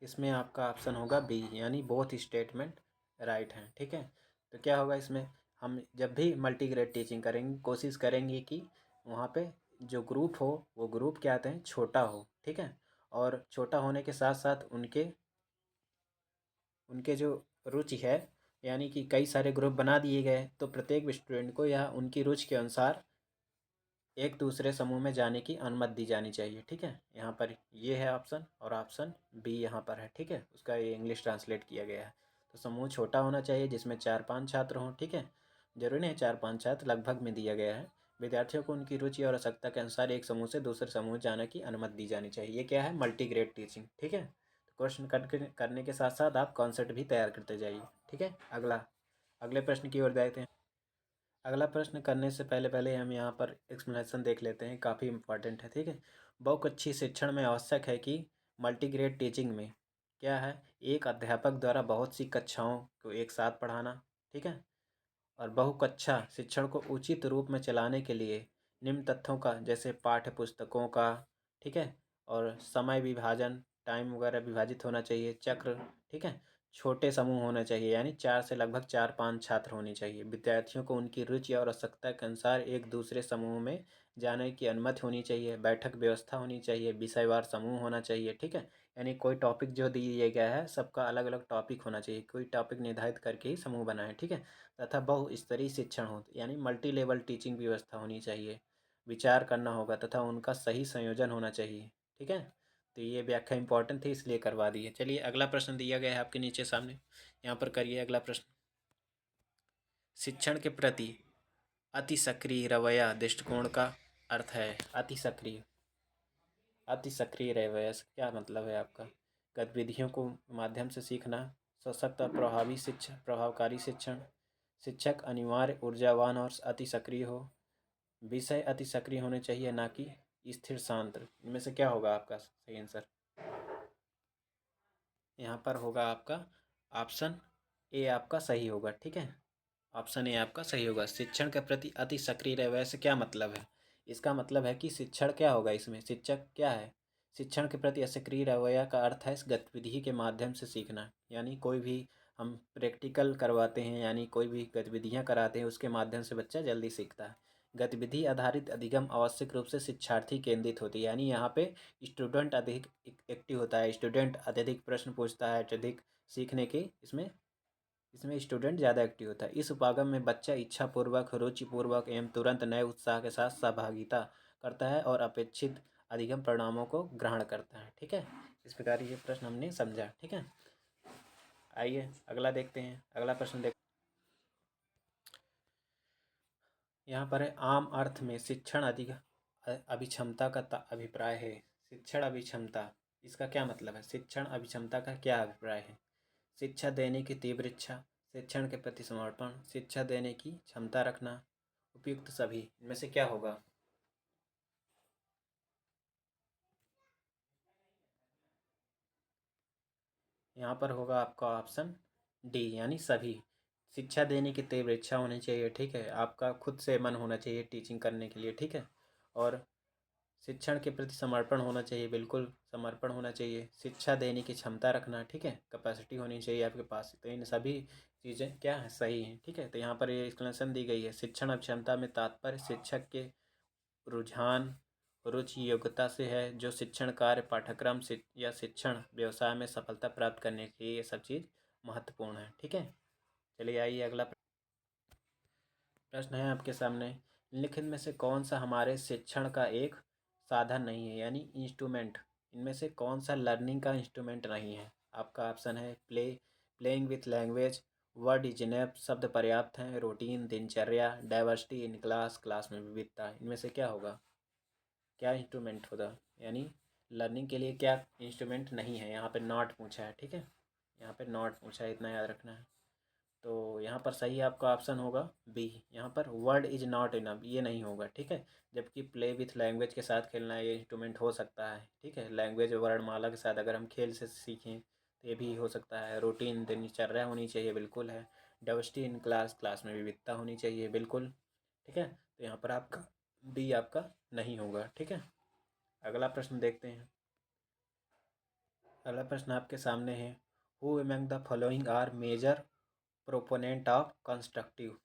इसमें आपका ऑप्शन होगा बी, यानी बोथ स्टेटमेंट राइट हैं। ठीक है, तो क्या होगा इसमें, हम जब भी मल्टीग्रेड टीचिंग करेंगे कोशिश करेंगे कि वहाँ पे जो ग्रुप हो वो ग्रुप क्या आते हैं, छोटा हो। ठीक है, और छोटा होने के साथ साथ उनके उनके जो रुचि है, यानी कि कई सारे ग्रुप बना दिए गए, तो प्रत्येक स्टूडेंट को या उनकी रुचि के अनुसार एक दूसरे समूह में जाने की अनुमति दी जानी चाहिए। ठीक है, यहाँ पर ये है ऑप्शन, और ऑप्शन बी यहाँ पर है। ठीक है, उसका ये इंग्लिश ट्रांसलेट किया गया है। तो समूह छोटा होना चाहिए जिसमें 4-5 छात्र हों। ठीक है, जरूरी नहीं 4-5 छात्र, लगभग में दिया गया है। विद्यार्थियों को उनकी रुचि और आवश्यकता के अनुसार एक समूह से दूसरे समूह जाने की अनुमति दी जानी चाहिए। ये क्या है, मल्टीग्रेड टीचिंग। ठीक है, तो क्वेश्चन करने के साथ साथ आप कॉन्सेप्ट भी तैयार करते जाइए। ठीक है, अगले प्रश्न की ओर देखते हैं। अगला प्रश्न करने से पहले पहले हम यहाँ पर एक्सप्लेनेशन देख लेते हैं, काफ़ी इंपॉर्टेंट है। ठीक है, बहुकक्षीय शिक्षण में आवश्यक है कि मल्टीग्रेड टीचिंग में क्या है, एक अध्यापक द्वारा बहुत सी कक्षाओं को एक साथ पढ़ाना। ठीक है, और बहुकक्षा शिक्षण को उचित रूप में चलाने के लिए निम्न तथ्यों का, जैसे पाठ्य पुस्तकों का, ठीक है, और समय विभाजन, टाइम वगैरह विभाजित होना चाहिए, चक्र। ठीक है, छोटे समूह होने चाहिए, यानी 4 से लगभग 4-5 छात्र होने चाहिए। विद्यार्थियों को उनकी रुचि और आवश्यकता के अनुसार एक दूसरे समूह में जाने की अनुमति होनी चाहिए। बैठक व्यवस्था होनी चाहिए, विषयवार समूह होना चाहिए। ठीक है, यानी कोई टॉपिक जो दिया गया है सबका अलग अलग टॉपिक होना चाहिए, कोई टॉपिक निर्धारित करके ही समूह बनाए। ठीक है, तथा बहुस्तरीय शिक्षण हो, यानी मल्टी लेवल टीचिंग व्यवस्था होनी चाहिए। विचार करना होगा तथा उनका सही संयोजन होना चाहिए। ठीक है, तो ये व्याख्या इंपॉर्टेंट थी इसलिए करवा दी है। चलिए अगला प्रश्न दिया गया है आपके नीचे सामने, यहाँ पर करिए अगला प्रश्न। शिक्षण के प्रति अति सक्रिय रवैया दृष्टिकोण का अर्थ है। अति सक्रिय रवैया से क्या मतलब है आपका, गतिविधियों को माध्यम से सीखना, सशक्त और प्रभावी शिक्षण, प्रभावकारी शिक्षण, शिक्षक अनिवार्य, ऊर्जावान और अति सक्रिय हो, विषय अति सक्रिय होने चाहिए ना कि स्थिर शांत। इनमें से क्या होगा आपका सही आंसर? यहाँ पर होगा आपका ऑप्शन ए आपका सही होगा। ठीक है, ऑप्शन ए आपका सही होगा। शिक्षण के प्रति अति सक्रिय रहे, वैसे क्या मतलब है? इसका मतलब है कि शिक्षण क्या होगा इसमें, शिक्षक क्या है? शिक्षण के प्रति असक्रिय रवैया का अर्थ है इस गतिविधि के माध्यम से सीखना, यानी कोई भी हम प्रैक्टिकल करवाते हैं, यानी कोई भी गतिविधियाँ कराते हैं, उसके माध्यम से बच्चा जल्दी सीखता है। गतिविधि आधारित अधिगम आवश्यक रूप से शिक्षार्थी केंद्रित होती है, यानी यहाँ पे स्टूडेंट अधिक एक्टिव होता है, स्टूडेंट अत्यधिक प्रश्न पूछता है, अत्यधिक सीखने के इसमें इसमें स्टूडेंट ज़्यादा एक्टिव होता है। इस उपागम में बच्चा इच्छापूर्वक, रुचिपूर्वक एवं तुरंत नए उत्साह के साथ सहभागिता करता है और अपेक्षित अधिगम परिणामों को ग्रहण करता है। ठीक है, इस प्रकार ये प्रश्न हमने समझा। ठीक है, आइए अगला देखते हैं। अगला प्रश्न देख, यहाँ पर है आम अर्थ में शिक्षण अधिक अभिक्षमता का अभिप्राय है। शिक्षण अभिक्षमता, इसका क्या मतलब है? शिक्षण अभिक्षमता का क्या अभिप्राय है? शिक्षा देने की तीव्र इच्छा, शिक्षण के प्रति समर्पण, शिक्षा देने की क्षमता रखना, उपयुक्त सभी। इनमें से क्या होगा? यहाँ पर होगा आपका ऑप्शन डी, यानी सभी। शिक्षा देने की तीव्र इच्छा होनी चाहिए। ठीक है, आपका खुद से मन होना चाहिए टीचिंग करने के लिए। ठीक है, और शिक्षण के प्रति समर्पण होना चाहिए, बिल्कुल समर्पण होना चाहिए। शिक्षा देने की क्षमता रखना, ठीक है, कैपेसिटी होनी चाहिए आपके पास। तो इन सभी चीज़ें क्या है, सही हैं। ठीक है, तो यहाँ पर ये एक्सप्लेनेशन दी गई है। शिक्षण अक्षमता में तात्पर्य शिक्षक के रुझान, रुचि, योग्यता से है, जो शिक्षण कार्य, पाठ्यक्रम या शिक्षण व्यवसाय में सफलता प्राप्त करने के लिए ये सब चीज़ महत्वपूर्ण है। ठीक है, चलिए आइए अगला प्रश्न है आपके सामने। निम्नलिखित में से कौन सा हमारे शिक्षण का एक साधन नहीं है, यानी इंस्ट्रूमेंट? इनमें से कौन सा लर्निंग का इंस्ट्रूमेंट नहीं है? आपका ऑप्शन है playing with language, word is enough, शब्द पर्याप्त हैं, रूटीन, दिनचर्या, डाइवर्सिटी इन क्लास, क्लास में विविधता। इनमें से क्या होगा, क्या इंस्ट्रूमेंट होगा? यानी लर्निंग के लिए क्या इंस्ट्रूमेंट नहीं है? यहाँ पे नॉट पूछा है। ठीक है, यहाँ पे नॉट पूछा है, इतना याद रखना है। तो यहाँ पर सही आपका ऑप्शन होगा बी। यहाँ पर वर्ड इज नॉट इनफ, ये नहीं होगा। ठीक है, जबकि प्ले विथ लैंग्वेज के साथ खेलना ये इंस्ट्रूमेंट हो सकता है। ठीक है, लैंग्वेज वर्णमाला के साथ अगर हम खेल से सीखें तो ये भी हो सकता है। रूटीन, दिनचर्या होनी चाहिए, बिल्कुल है। डाइवर्सिटी इन क्लास, क्लास में विविधता होनी चाहिए, बिल्कुल। ठीक है, तो यहाँ पर आपका डी आपका नहीं होगा। ठीक है, अगला प्रश्न देखते हैं। अगला प्रश्न आपके सामने है, who among the following are major proponent of constructivism?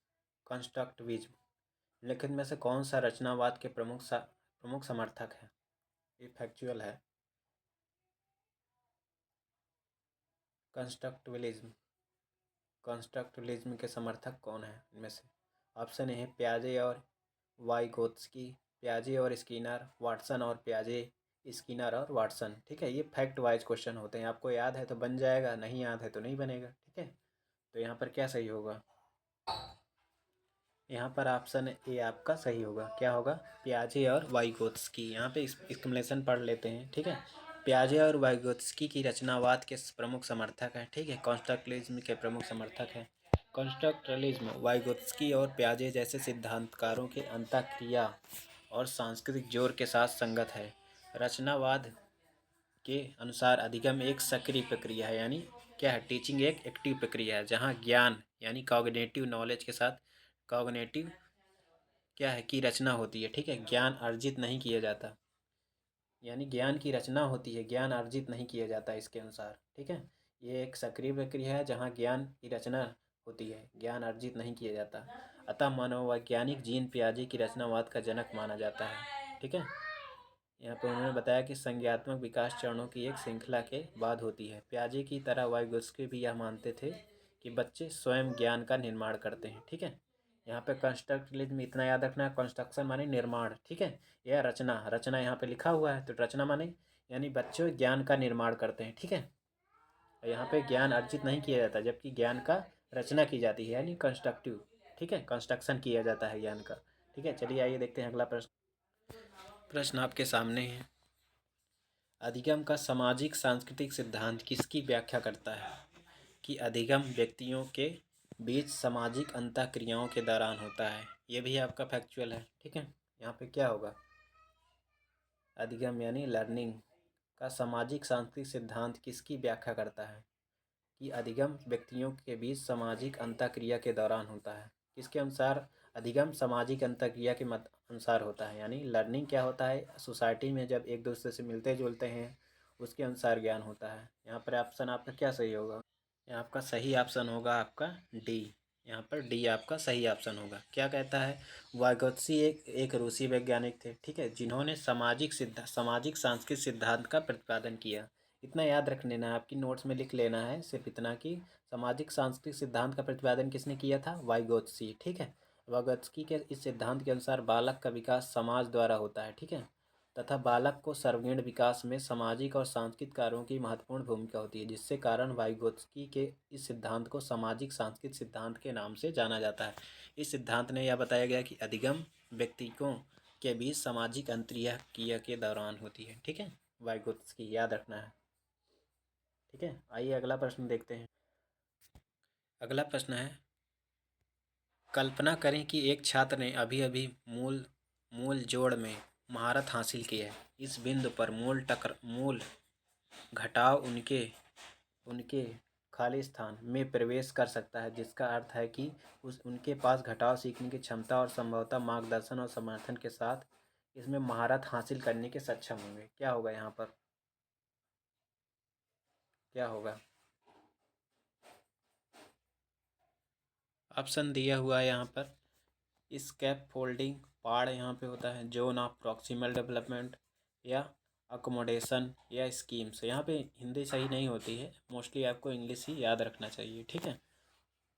निम्नलिखित में से कौन सा रचनावाद के प्रमुख समर्थक है? ये फैक्चुअल है। कंस्ट्रक्टिविज्म, कंस्ट्रक्टिविज्म के समर्थक कौन है इनमें से? ऑप्शन ए है प्याजे और वाइगोत्स्की, प्याजे और स्किनर, वाटसन और प्याजे, स्किनर और वाटसन। ठीक है, ये फैक्ट वाइज क्वेश्चन होते हैं। आपको याद है तो बन जाएगा, नहीं याद है तो नहीं बनेगा। ठीक है, तो यहाँ पर क्या सही होगा? यहाँ पर ऑप्शन ए आपका सही होगा। क्या होगा? प्याजे और वाइगोत्स्की। यहाँ पे एक्सप्लेनेशन पढ़ लेते हैं। ठीक है, प्याजे और वाइगोत्स्की की रचनावाद के प्रमुख समर्थक हैं। ठीक है, कॉन्स्ट्रक्टिविज्म के प्रमुख समर्थक हैं। कॉन्स्ट्रक्टलिज्म वाइगोत्स्की और प्याजे जैसे सिद्धांतकारों के अंतःक्रिया और सांस्कृतिक जोर के साथ संगत है। रचनावाद के अनुसार अधिगम एक सक्रिय प्रक्रिया है, यानी क्या है, टीचिंग एक एक्टिव प्रक्रिया है, जहाँ ज्ञान यानी कॉग्निटिव नॉलेज के साथ कॉग्निटिव क्या है की रचना होती है। ठीक है, ज्ञान अर्जित नहीं किया जाता, यानी ज्ञान की रचना होती है, ज्ञान अर्जित नहीं किया जाता इसके अनुसार। ठीक है, ये एक सक्रिय प्रक्रिया है जहाँ ज्ञान की रचना होती है, ज्ञान अर्जित नहीं किया जाता। अतः मनोवैज्ञानिक जीन पियाजे की रचनावाद का जनक माना जाता है। ठीक है, यहाँ पे उन्होंने बताया कि संज्ञात्मक विकास चरणों की एक श्रृंखला के बाद होती है। पियाजे की तरह वाइगोत्स्की भी यह मानते थे कि बच्चे स्वयं ज्ञान का निर्माण करते हैं। ठीक है, यहाँ पे कंस्ट्रक्टिविज्म इतना याद रखना, कंस्ट्रक्शन माने निर्माण। ठीक है, यह रचना, रचना यहाँ पे लिखा हुआ है तो रचना माने यानी बच्चे ज्ञान का निर्माण करते हैं। ठीक है, यहाँ पे ज्ञान अर्जित नहीं किया जाता, जबकि ज्ञान का रचना की जाती है, यानी कंस्ट्रक्टिव। ठीक है, कंस्ट्रक्शन किया जाता है ज्ञान का। ठीक है, चलिए आइए देखते हैं अगला प्रश्न। प्रश्न आपके सामने है, अधिगम का सामाजिक सांस्कृतिक सिद्धांत किसकी व्याख्या करता है? कि अधिगम व्यक्तियों के बीच सामाजिक अंतःक्रियाओं के दौरान होता है। ये भी आपका फैक्चुअल है, ठीक है। यहाँ पे क्या होगा, अधिगम यानी लर्निंग का सामाजिक सांस्कृतिक सिद्धांत किसकी व्याख्या करता है? कि अधिगम व्यक्तियों के बीच सामाजिक अंतःक्रिया के दौरान होता है। किसके अनुसार? अधिगम सामाजिक अंतःक्रिया के मत अनुसार होता है। यानी लर्निंग क्या होता है, सोसाइटी में जब एक दूसरे से मिलते जुलते हैं उसके अनुसार ज्ञान होता है। यहाँ पर ऑप्शन आपका क्या सही होगा? यहाँ आपका सही ऑप्शन होगा आपका डी। यहाँ पर डी आपका सही ऑप्शन होगा। क्या कहता है? वाइगोत्स्की एक रूसी वैज्ञानिक थे, ठीक है, जिन्होंने सामाजिक सांस्कृतिक सिद्धांत का प्रतिपादन किया। इतना याद रख लेना है, आपकी नोट्स में लिख लेना है सिर्फ इतना कि सामाजिक सांस्कृतिक सिद्धांत का प्रतिपादन किसने किया था? वाइगोत्स्की, ठीक है। वाइगोत्स्की के इस सिद्धांत के अनुसार बालक का विकास समाज द्वारा होता है, ठीक है, तथा बालक को सर्वांगीण विकास में सामाजिक और सांस्कृतिक कार्यों की महत्वपूर्ण भूमिका होती है, जिससे कारण वाइगोत्स्की के इस सिद्धांत को सामाजिक सांस्कृतिक सिद्धांत के नाम से जाना जाता है। इस सिद्धांत ने यह बताया गया कि अधिगम व्यक्तियों के बीच सामाजिक अंतर्क्रिया के दौरान होती है, ठीक है। वाइगोत्स्की याद रखना है, ठीक है। आइए अगला प्रश्न देखते हैं। अगला प्रश्न है, कल्पना करें कि एक छात्र ने अभी अभी मूल मूल जोड़ में महारत हासिल की है। इस बिंदु पर मूल घटाव उनके उनके खाली स्थान में प्रवेश कर सकता है, जिसका अर्थ है कि उनके पास घटाव सीखने की क्षमता और संभवतः मार्गदर्शन और समर्थन के साथ इसमें महारत हासिल करने के सक्षम होंगे। क्या होगा यहाँ पर? क्या होगा? ऑप्शन दिया हुआ है यहाँ पर। स्कैप फोल्डिंग पार्ट यहाँ पे होता है, जोन ऑफ प्रॉक्सिमल डेवलपमेंट या अकोमोडेशन या स्कीम्स। यहाँ पे हिंदी सही नहीं होती है, मोस्टली आपको इंग्लिश ही याद रखना चाहिए, ठीक है।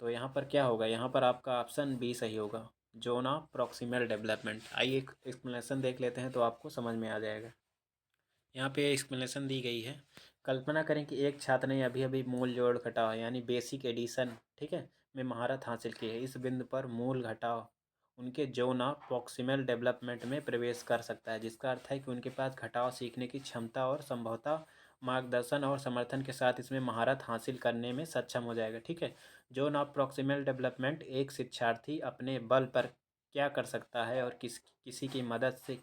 तो यहाँ पर क्या होगा? यहाँ पर आपका ऑप्शन बी सही होगा, जोन ऑफ प्रॉक्सिमल डेवलपमेंट। आइए एक एक्सप्लेनेशन देख लेते हैं तो आपको समझ में आ जाएगा। यहाँ पे एक्सप्लेनेशन दी गई है। कल्पना करें कि एक छात्र ने अभी अभी मूल जोड़ घटाव यानी बेसिक एडिशन, ठीक है, में महारत हासिल की है। इस बिंदु पर मूल घटाव उनके जोन ऑफ प्रॉक्सिमल डेवलपमेंट में प्रवेश कर सकता है, जिसका अर्थ है कि उनके पास घटाव सीखने की क्षमता और संभवतः मार्गदर्शन और समर्थन के साथ इसमें महारत हासिल करने में सक्षम हो जाएगा, ठीक है। जोन ऑफ प्रॉक्सिमल डेवलपमेंट एक शिक्षार्थी अपने बल पर क्या कर सकता है और किसी की मदद से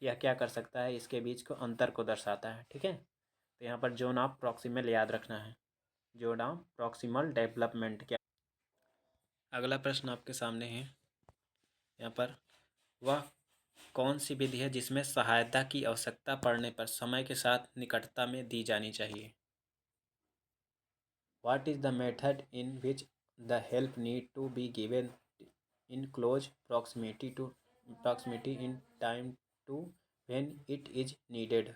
यह क्या कर सकता है, इसके बीच को अंतर को दर्शाता है, ठीक है। तो यहाँ पर जोन ऑफ प्रॉक्सिमल याद रखना है, जोन ऑफ प्रॉक्सिमल डेवलपमेंट क्या। अगला प्रश्न आपके सामने है। यहाँ पर वह कौन सी विधि है जिसमें सहायता की आवश्यकता पड़ने पर समय के साथ निकटता में दी जानी चाहिए? What is the method in which the help need to be given in close proximity in time to when it is needed?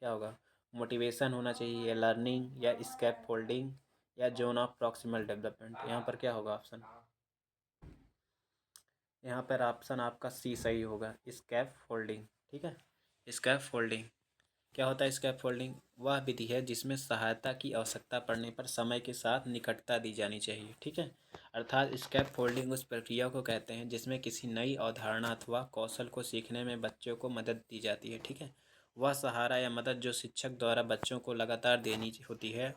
क्या होगा? मोटिवेशन होना चाहिए या लर्निंग या स्कैप फोल्डिंग या जोन ऑफ प्रॉक्सिमल डेवलपमेंट? यहाँ पर क्या होगा ऑप्शन? यहाँ पर ऑप्शन आपका सी सही होगा, स्कैप फोल्डिंग, ठीक है। स्कैप फोल्डिंग क्या होता है? स्कैप फोल्डिंग वह विधि है जिसमें सहायता की आवश्यकता पड़ने पर समय के साथ निकटता दी जानी चाहिए, ठीक है। अर्थात स्कैप फोल्डिंग उस प्रक्रिया को कहते हैं जिसमें किसी नई अवधारणा अथवा कौशल को सीखने में बच्चों को मदद दी जाती है, ठीक है। वह सहारा या मदद जो शिक्षक द्वारा बच्चों को लगातार देनी होती है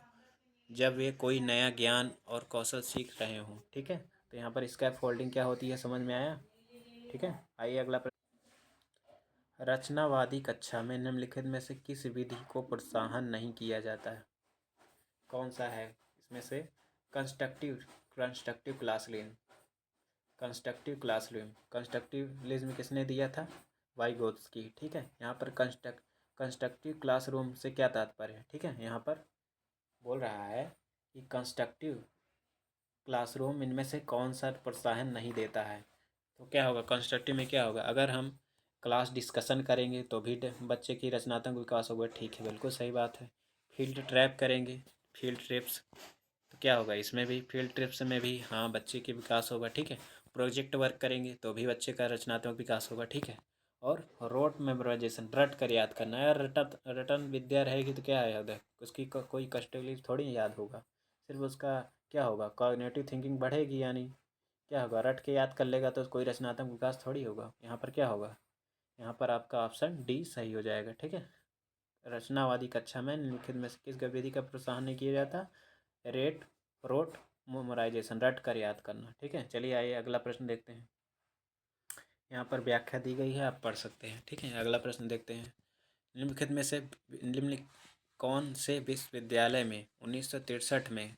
जब वे कोई नया ज्ञान और कौशल सीख रहे हों, ठीक है। तो यहाँ पर स्कैप फोल्डिंग क्या होती है, समझ में आया? ठीक है। आइए अगला रचनावादी कक्षा में निम्नलिखित में से किस विधि को प्रोत्साहन नहीं किया जाता है? कौन सा है इसमें से? कंस्ट्रक्टिव कंस्ट्रक्टिव क्लासरूम कंस्ट्रक्टिवलिज्म किसने दिया था? वाइगोत्स्की, ठीक है। यहाँ पर कंस्ट्रक्टिव क्लासरूम से क्या तात्पर्य है? ठीक है, यहाँ पर बोल रहा है कि कंस्ट्रक्टिव क्लासरूम इनमें से कौन सा प्रोत्साहन नहीं देता है। तो क्या होगा कंस्ट्रक्टिव में? क्या होगा? अगर हम क्लास डिस्कशन करेंगे तो भी बच्चे की रचनात्मक विकास होगा, ठीक है, बिल्कुल सही बात है। फील्ड ट्रैप करेंगे, फील्ड ट्रिप्स, तो क्या होगा इसमें भी? फील्ड ट्रिप्स में भी हाँ बच्चे की विकास होगा, ठीक है। प्रोजेक्ट वर्क करेंगे तो भी बच्चे का रचनात्मक विकास होगा, ठीक है। और रोट मेमोराइजेशन, रट कर याद करना, यार रटन विद्या रहेगी तो क्या याद है उसकी, कोई कष्टलिप थोड़ी याद होगा, सिर्फ उसका क्या होगा, कॉग्निटिव थिंकिंग बढ़ेगी, यानी क्या होगा, रट के याद कर लेगा तो कोई रचनात्मक विकास थोड़ी होगा। यहाँ पर क्या होगा? यहाँ पर आपका ऑप्शन डी सही हो जाएगा, ठीक है। रचनावादी कक्षा में निम्नलिखित में से किस गतिविधि का प्रोत्साहन नहीं किया जाता? रेट रोट मेमोराइजेशन, रट कर याद करना। ठीक है, चलिए आइए अगला प्रश्न देखते हैं। यहाँ पर व्याख्या दी गई है, आप पढ़ सकते हैं। ठीक है, अगला प्रश्न देखते हैं। निम्नलिखित में से निम्नलिखित कौन से विश्वविद्यालय में 1963 में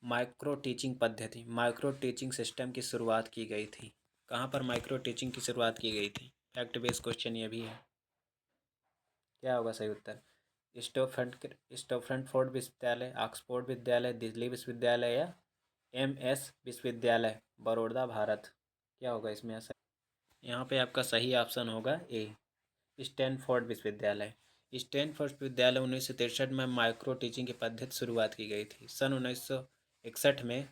माइक्रो टीचिंग सिस्टम की शुरुआत की गई थी? कहाँ पर माइक्रो टीचिंग की शुरुआत की गई थी? फैक्ट बेस्ड क्वेश्चन ये भी है। क्या होगा सही उत्तर? स्टैनफोर्ड विश्वविद्यालय, ऑक्सफोर्ड विश्वविद्यालय, दिल्ली विश्वविद्यालय या MS विश्वविद्यालय, बड़ौदा, भारत। क्या होगा इसमें ऐसा? यहाँ पे आपका सही ऑप्शन होगा ए, स्टैनफोर्ड विश्वविद्यालय। स्टैनफोर्ड विश्वविद्यालय 1963 में माइक्रो टीचिंग की पद्धति शुरुआत की गई थी। सन 1961 में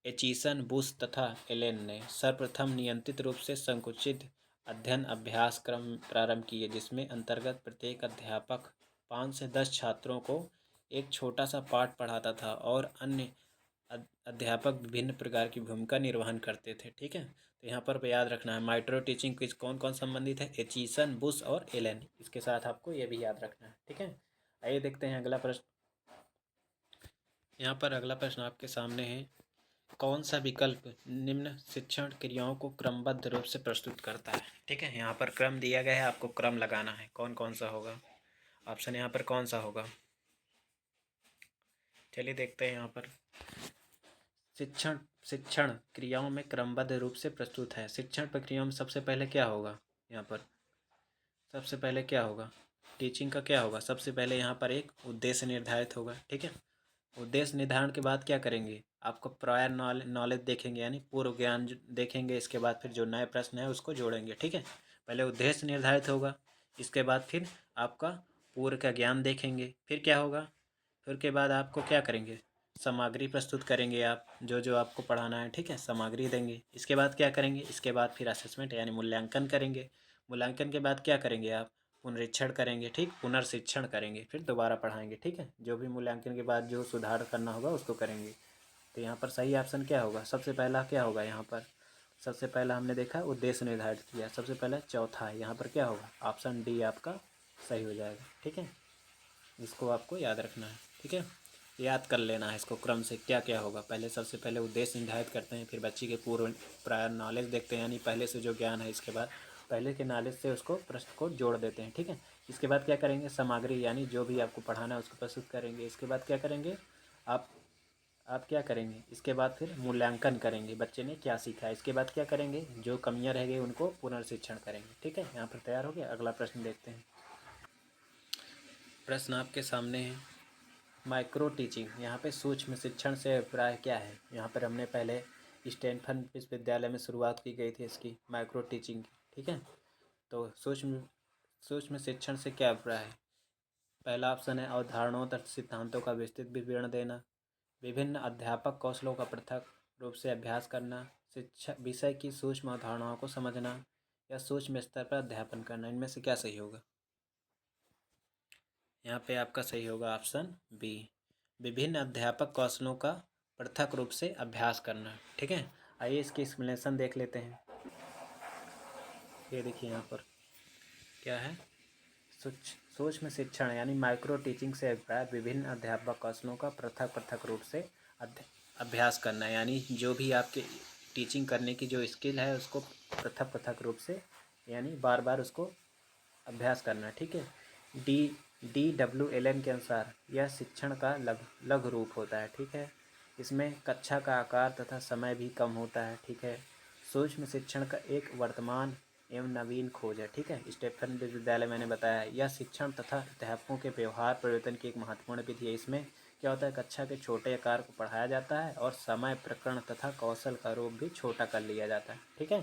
एचिसन, बुश तथा एलेन ने सर्वप्रथम नियंत्रित रूप से संकुचित अध्ययन अभ्यास क्रम प्रारंभ किए, जिसमें अंतर्गत प्रत्येक अध्यापक 5 से 10 छात्रों को एक छोटा सा पाठ पढ़ाता था और अन्य अध्यापक विभिन्न प्रकार की भूमिका निर्वहन करते थे। ठीक है, तो यहाँ पर याद रखना है माइक्रो टीचिंग किस कौन कौन संबंधित है? एचिसन, बुश और एलेन। इसके साथ आपको ये भी याद रखना है। ठीक है, आइए देखते हैं अगला प्रश्न। यहाँ पर अगला प्रश्न आपके सामने है। कौन सा विकल्प निम्न शिक्षण क्रियाओं को क्रमबद्ध रूप से प्रस्तुत करता है? ठीक है, यहाँ पर क्रम दिया गया है, आपको क्रम लगाना है। कौन कौन सा होगा ऑप्शन? यहाँ पर कौन सा होगा? चलिए देखते हैं। यहाँ पर शिक्षण शिक्षण क्रियाओं में क्रमबद्ध रूप से प्रस्तुत है। शिक्षण प्रक्रियाओं में सबसे पहले क्या होगा? यहाँ पर सबसे पहले क्या होगा? टीचिंग का क्या होगा? सबसे पहले यहाँ पर एक उद्देश्य निर्धारित होगा। ठीक है, उद्देश्य निर्धारण के बाद क्या करेंगे? आपको प्रायर नॉलेज देखेंगे, यानी पूर्व ज्ञान देखेंगे। इसके बाद फिर जो नए प्रश्न है उसको जोड़ेंगे। ठीक है, पहले उद्देश्य निर्धारित होगा, इसके बाद फिर आपका पूर्व का ज्ञान देखेंगे। फिर क्या होगा? फिर के बाद आपको क्या करेंगे? सामग्री प्रस्तुत करेंगे आप, जो जो आपको पढ़ाना है। ठीक है, सामग्री देंगे। इसके बाद क्या करेंगे? इसके बाद फिर असेसमेंट यानी मूल्यांकन करेंगे। मूल्यांकन के बाद क्या करेंगे आप? पुनरीक्षण करेंगे। ठीक, पुनर्शिक्षण करेंगे, फिर दोबारा पढ़ाएंगे। ठीक है, जो भी मूल्यांकन के बाद जो सुधार करना होगा उसको करेंगे। तो यहाँ पर सही ऑप्शन क्या होगा? सबसे पहला क्या होगा? यहाँ पर सबसे पहला हमने देखा उद्देश्य निर्धारित किया, सबसे पहला चौथा है। यहाँ पर क्या होगा? ऑप्शन डी आपका सही हो जाएगा। ठीक है, इसको आपको याद रखना है। ठीक है, याद कर लेना है इसको क्रम से क्या क्या होगा। पहले सबसे पहले उद्देश्य निर्धारित करते हैं, फिर बच्चे के पूर्व प्रायर नॉलेज देखते हैं, यानी पहले से जो ज्ञान है, इसके बाद पहले के नॉलेज से उसको प्रश्न को जोड़ देते हैं। ठीक है, इसके बाद क्या करेंगे? सामग्री यानी जो भी आपको पढ़ाना है उसको प्रस्तुत करेंगे। इसके बाद क्या करेंगे? आप आप क्या करेंगे? इसके बाद फिर मूल्यांकन करेंगे, बच्चे ने क्या सीखा है। इसके बाद क्या करेंगे? जो कमियां रह गई उनको पुनर्शिक्षण करेंगे। ठीक है, यहाँ पर तैयार हो गया। अगला प्रश्न देखते हैं। प्रश्न आपके सामने है, माइक्रो टीचिंग, यहाँ पे सूक्ष्म शिक्षण से अभिप्राय क्या है? यहाँ पर हमने पहले स्टैनफोर्ड विश्वविद्यालय में शुरुआत की गई थी इसकी माइक्रो टीचिंग की। ठीक है, तो सूक्ष्म सूक्ष्म शिक्षण से क्या अभिप्राय है? पहला ऑप्शन है अवधारणाओं तथा सिद्धांतों का विस्तृत विवरण देना, विभिन्न अध्यापक कौशलों का पृथक रूप से अभ्यास करना, शिक्षा विषय की सूक्ष्म अवधारणाओं को समझना, या सूक्ष्म स्तर पर अध्यापन करना। इनमें से क्या सही होगा? यहाँ पे आपका सही होगा ऑप्शन बी, विभिन्न अध्यापक कौशलों का पृथक रूप से अभ्यास करना। ठीक है, आइए इसकी एक्सप्लेनेशन देख लेते हैं। ये देखिए यहाँ पर क्या है? सूक्ष्म शिक्षण यानी माइक्रो टीचिंग से अभिप्राय विभिन्न अध्यापक कौशलों का पृथक पृथक रूप से अभ्यास करना, यानी जो भी आपके टीचिंग करने की जो स्किल है उसको पृथक पृथक रूप से यानी बार बार उसको अभ्यास करना। ठीक है, DWLN के अनुसार यह शिक्षण का लघु रूप होता है। ठीक है, इसमें कक्षा का आकार तथा समय भी कम होता है। ठीक है, सूक्ष्म शिक्षण का एक वर्तमान एवं नवीन खोज है। ठीक है, स्टैनफोर्ड विश्वविद्यालय मैंने बताया है, यह शिक्षण तथा अध्यापकों के व्यवहार परिवर्तन की एक महत्वपूर्ण विधि है। इसमें क्या होता है? कक्षा के छोटे आकार को पढ़ाया जाता है और समय, प्रकरण तथा कौशल का रूप भी छोटा कर लिया जाता है। ठीक है,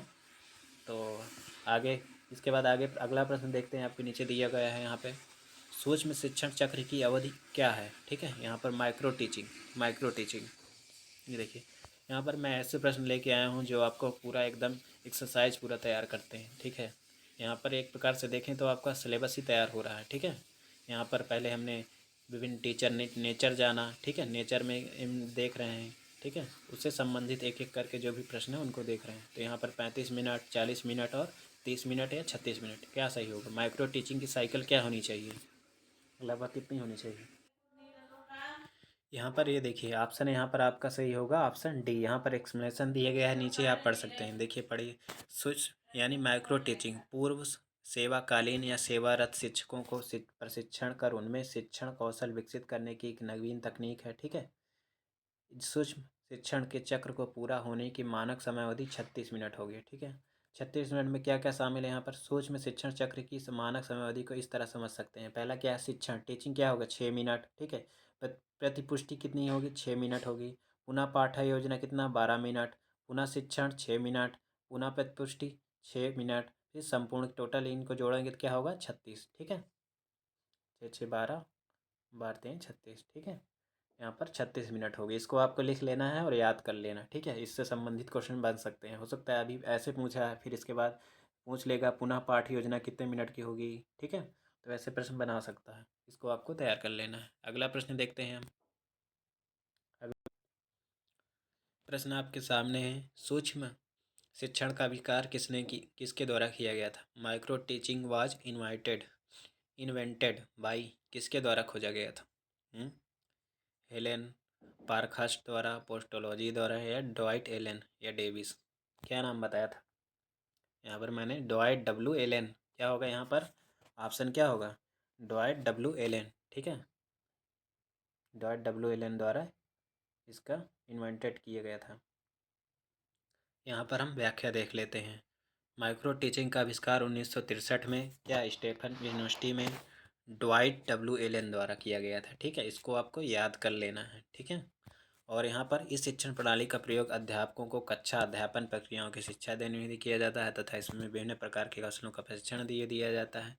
तो आगे इसके बाद आगे अगला प्रश्न देखते हैं। आपके नीचे दिया गया है यहाँ पे, सूक्ष्म शिक्षण चक्र की अवधि क्या है? ठीक है, यहाँ पर माइक्रो टीचिंग ये देखिए, यहाँ पर मैं ऐसे प्रश्न लेके आया हूँ जो आपको पूरा एकदम एक्सरसाइज पूरा तैयार करते हैं। ठीक है, यहाँ पर एक प्रकार से देखें तो आपका सिलेबस ही तैयार हो रहा है। ठीक है, यहाँ पर पहले हमने विभिन्न टीचर नेचर जाना। ठीक है, नेचर में देख रहे हैं। ठीक है, उससे संबंधित एक एक करके जो भी प्रश्न है उनको देख रहे हैं। तो यहाँ पर 35 मिनट, 40 मिनट और 30 मिनट या 36 मिनट क्या सही होगा? माइक्रो टीचिंग की साइकिल क्या होनी चाहिए? लगभग कितनी होनी चाहिए? यहाँ पर ये देखिए ऑप्शन यहाँ पर आपका सही होगा ऑप्शन डी। यहाँ पर एक्सप्लेनेशन दिया गया है, नीचे आप पढ़ सकते हैं। देखिए पढ़िए। सूक्ष्म यानी माइक्रो टीचिंग पूर्व सेवाकालीन या सेवारत शिक्षकों को प्रशिक्षण कर उनमें शिक्षण कौशल विकसित करने की एक नवीन तकनीक है। ठीक है। सूक्ष्म शिक्षण के चक्र को पूरा होने की मानक समयावधि 36 मिनट होगी। ठीक है। 36 मिनट में क्या क्या शामिल है यहाँ पर? सूक्ष्म शिक्षण चक्र की मानक समयावधि को इस तरह समझ सकते हैं। पहला क्या है? शिक्षण टीचिंग क्या होगा? 6 मिनट। ठीक है। प्रतिपुष्टि कितनी होगी? 6 मिनट होगी। पुनः पाठ्य योजना कितना? 12 मिनट। पुनः शिक्षण 6 मिनट। पुनः प्रतिपुष्टि 6 मिनट। फिर संपूर्ण टोटल इनको जोड़ेंगे तो क्या होगा? 36। ठीक है। 6 6 12 12 3 36। ठीक है। यहाँ पर 36 मिनट होगी। इसको आपको लिख लेना है और याद कर लेना। ठीक है। इससे संबंधित क्वेश्चन बन सकते हैं। हो सकता है अभी ऐसे पूछा है, फिर इसके बाद पूछ लेगा पुनः पाठ योजना कितने मिनट की होगी। ठीक है। तो ऐसे प्रश्न बना सकता है। इसको आपको तैयार कर लेना है। अगला प्रश्न देखते हैं हम। अगला प्रश्न आपके सामने है। सूक्ष्म शिक्षण का आविष्कार किसके द्वारा किया गया था? Micro teaching was invented by किसके द्वारा खोजा गया था? हेलेन पारखास्ट द्वारा, पोस्टोलॉजी द्वारा, या डॉइट एलन, या डेविस? क्या नाम बताया था यहाँ पर मैंने? डॉइट डब्ल्यू एलन। क्या होगा यहाँ पर? ऑप्शन क्या होगा? डॉइट डब्ल्यू एलन। ठीक है। डॉइट डब्ल्यू एलन द्वारा इसका इन्वेंटेड किया गया था। यहाँ पर हम व्याख्या देख लेते हैं। माइक्रो टीचिंग का आविष्कार 1963 में क्या स्टेफन यूनिवर्सिटी में डॉइट डब्ल्यू एलन द्वारा किया गया था। ठीक है। इसको आपको याद कर लेना है। ठीक है। और यहाँ पर इस शिक्षण प्रणाली का प्रयोग अध्यापकों को कक्षा अध्यापन प्रक्रियाओं की शिक्षा देने में भी किया जाता है तथा इसमें विभिन्न प्रकार के कौशलों का प्रशिक्षण दिया जाता है,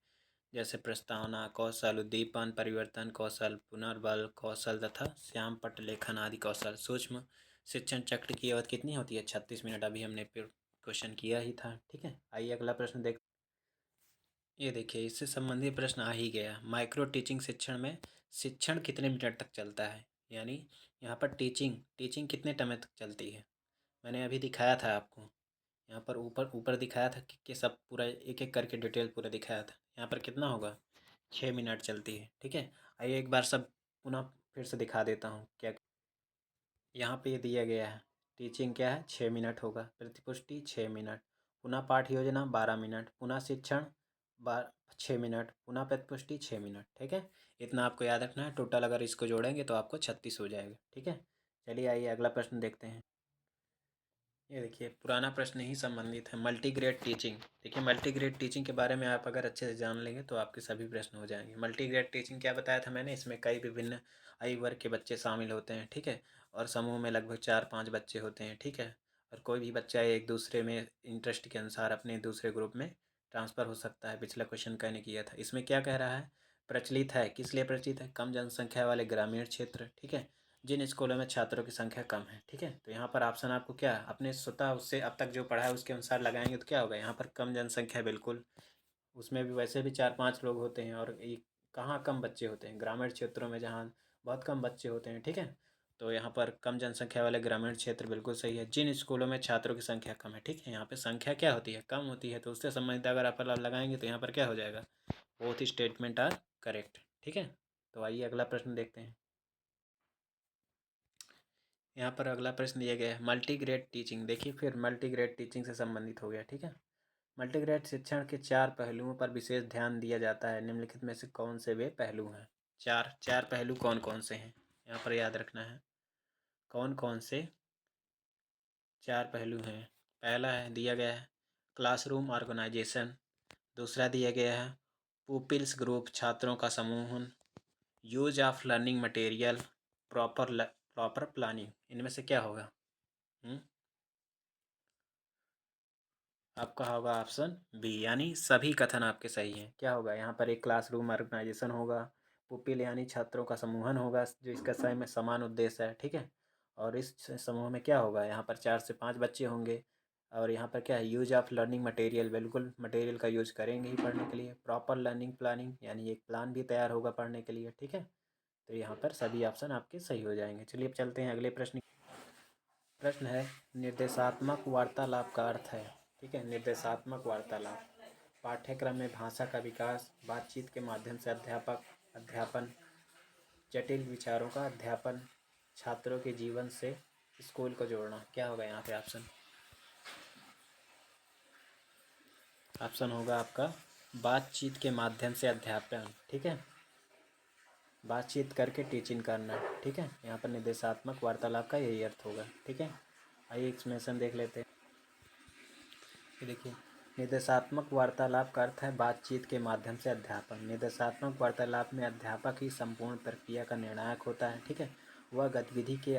जैसे प्रस्तावना कौशल, उद्दीपन, परिवर्तन कौशल, पुनर्बल कौशल तथा श्याम पट्ट लेखन आदि कौशल। सूक्ष्म शिक्षण चक्र की अवधि कितनी होती है? 36 मिनट। अभी हमने क्वेश्चन किया ही था। ठीक है। आइए अगला प्रश्न देख। ये देखिए इससे संबंधित प्रश्न आ ही गया। माइक्रो टीचिंग शिक्षण में शिक्षण कितने मिनट तक चलता है? यानी यहाँ पर टीचिंग टीचिंग कितने समय तक चलती है? मैंने अभी दिखाया था आपको। यहाँ पर ऊपर ऊपर दिखाया था कि सब पूरा एक एक करके डिटेल पूरा दिखाया था। यहाँ पर कितना होगा? 6 मिनट चलती है। ठीक है। आइए एक बार सब पुनः फिर से दिखा देता हूँ क्या। यहाँ पे ये दिया गया है। टीचिंग क्या है? 6 मिनट होगा। प्रतिपुष्टि 6 मिनट। पुनः पाठ योजना 12 मिनट। पुनः शिक्षण 6 मिनट। पुनः प्रतिपुष्टि 6 मिनट। ठीक है। इतना आपको याद रखना है। टोटल अगर इसको जोड़ेंगे तो आपको 36 हो जाएगा। ठीक है। चलिए आइए अगला प्रश्न देखते हैं। ये देखिए पुराना प्रश्न ही संबंधित है। Multigrade teaching. देखिए मल्टीग्रेड टीचिंग के बारे में आप अगर अच्छे से जान लेंगे तो आपके सभी प्रश्न हो जाएंगे। मल्टीग्रेड टीचिंग क्या बताया था मैंने? इसमें कई विभिन्न आयु वर्ग के बच्चे शामिल होते हैं। ठीक है। और समूह में लगभग 4 5 बच्चे होते हैं। ठीक है। और कोई भी बच्चा एक दूसरे में इंटरेस्ट के अनुसार अपने दूसरे ग्रुप में ट्रांसफ़र हो सकता है। पिछला क्वेश्चन कहने किया था। इसमें क्या कह रहा है? प्रचलित है। किस लिए प्रचलित है? कम जनसंख्या वाले ग्रामीण क्षेत्र। ठीक है। जिन स्कूलों में छात्रों की संख्या कम है। ठीक है। तो यहाँ पर ऑप्शन आपको क्या अपने स्वतः उससे अब तक जो पढ़ा है उसके अनुसार लगाएंगे तो क्या होगा? यहाँ पर कम जनसंख्या बिल्कुल। उसमें भी वैसे भी 4 5 लोग होते हैं और ये कहाँ कम बच्चे होते हैं? ग्रामीण क्षेत्रों में जहाँ बहुत कम बच्चे होते हैं। ठीक है। तो यहाँ पर कम जनसंख्या वाले ग्रामीण क्षेत्र बिल्कुल सही है। जिन स्कूलों में छात्रों की संख्या कम है। ठीक है। यहाँ पे संख्या क्या होती है? कम होती है। तो उससे संबंधित अगर आप लगाएंगे तो यहाँ पर क्या हो जाएगा? Both statement are correct. ठीक है। तो आइए अगला प्रश्न देखते हैं। यहाँ पर अगला प्रश्न दिया गया है मल्टीग्रेड टीचिंग। देखिए फिर मल्टीग्रेड टीचिंग से संबंधित हो गया। ठीक है। मल्टीग्रेड शिक्षण के 4 पहलुओं पर विशेष ध्यान दिया जाता है। निम्नलिखित में से कौन से वे पहलू हैं? चार चार पहलू कौन कौन से हैं? यहाँ पर याद रखना है कौन कौन से 4 पहलू हैं। पहला है दिया गया है क्लासरूम ऑर्गेनाइजेशन। दूसरा दिया गया है पुपिल्स ग्रुप छात्रों का समूह। Use of learning material. Proper planning. इनमें से क्या होगा? हम्म आपका होगा ऑप्शन बी यानी सभी कथन आपके सही हैं। क्या होगा? यहाँ पर एक क्लासरूम ऑर्गेनाइजेशन होगा। पुपिल यानी छात्रों का समूहन होगा जो इसका सही में समान उद्देश्य है। ठीक है। और इस समूह में क्या होगा? यहाँ पर 4 से 5 बच्चे होंगे। और यहाँ पर क्या है? Use of learning material. बिल्कुल मटेरियल का यूज करेंगे ही पढ़ने के लिए। प्रॉपर लर्निंग प्लानिंग यानी एक प्लान भी तैयार होगा पढ़ने के लिए। ठीक है। तो यहाँ पर सभी ऑप्शन आपके सही हो जाएंगे। चलिए अब चलते हैं अगले प्रश्न। प्रश्न है निर्देशात्मक वार्तालाप का अर्थ है। ठीक है। निर्देशात्मक वार्तालाप पाठ्यक्रम में भाषा का विकास, बातचीत के माध्यम से अध्यापन, जटिल विचारों का अध्यापन, छात्रों के जीवन से स्कूल को जोड़ना। क्या होगा यहाँ पे ऑप्शन? ऑप्शन होगा आपका बातचीत के माध्यम से अध्यापन। ठीक है, बातचीत करके टीचिंग करना। ठीक है, यहाँ पर निर्देशात्मक वार्तालाप का यही अर्थ होगा। ठीक है, आइए एक्सप्लेनेशन देख लेते हैं। ये देखिए, निर्देशात्मक वार्तालाप का अर्थ है बातचीत के माध्यम से अध्यापन। निर्देशात्मक वार्तालाप में अध्यापक ही संपूर्ण प्रक्रिया का निर्णायक होता है। ठीक है, वह गतिविधि के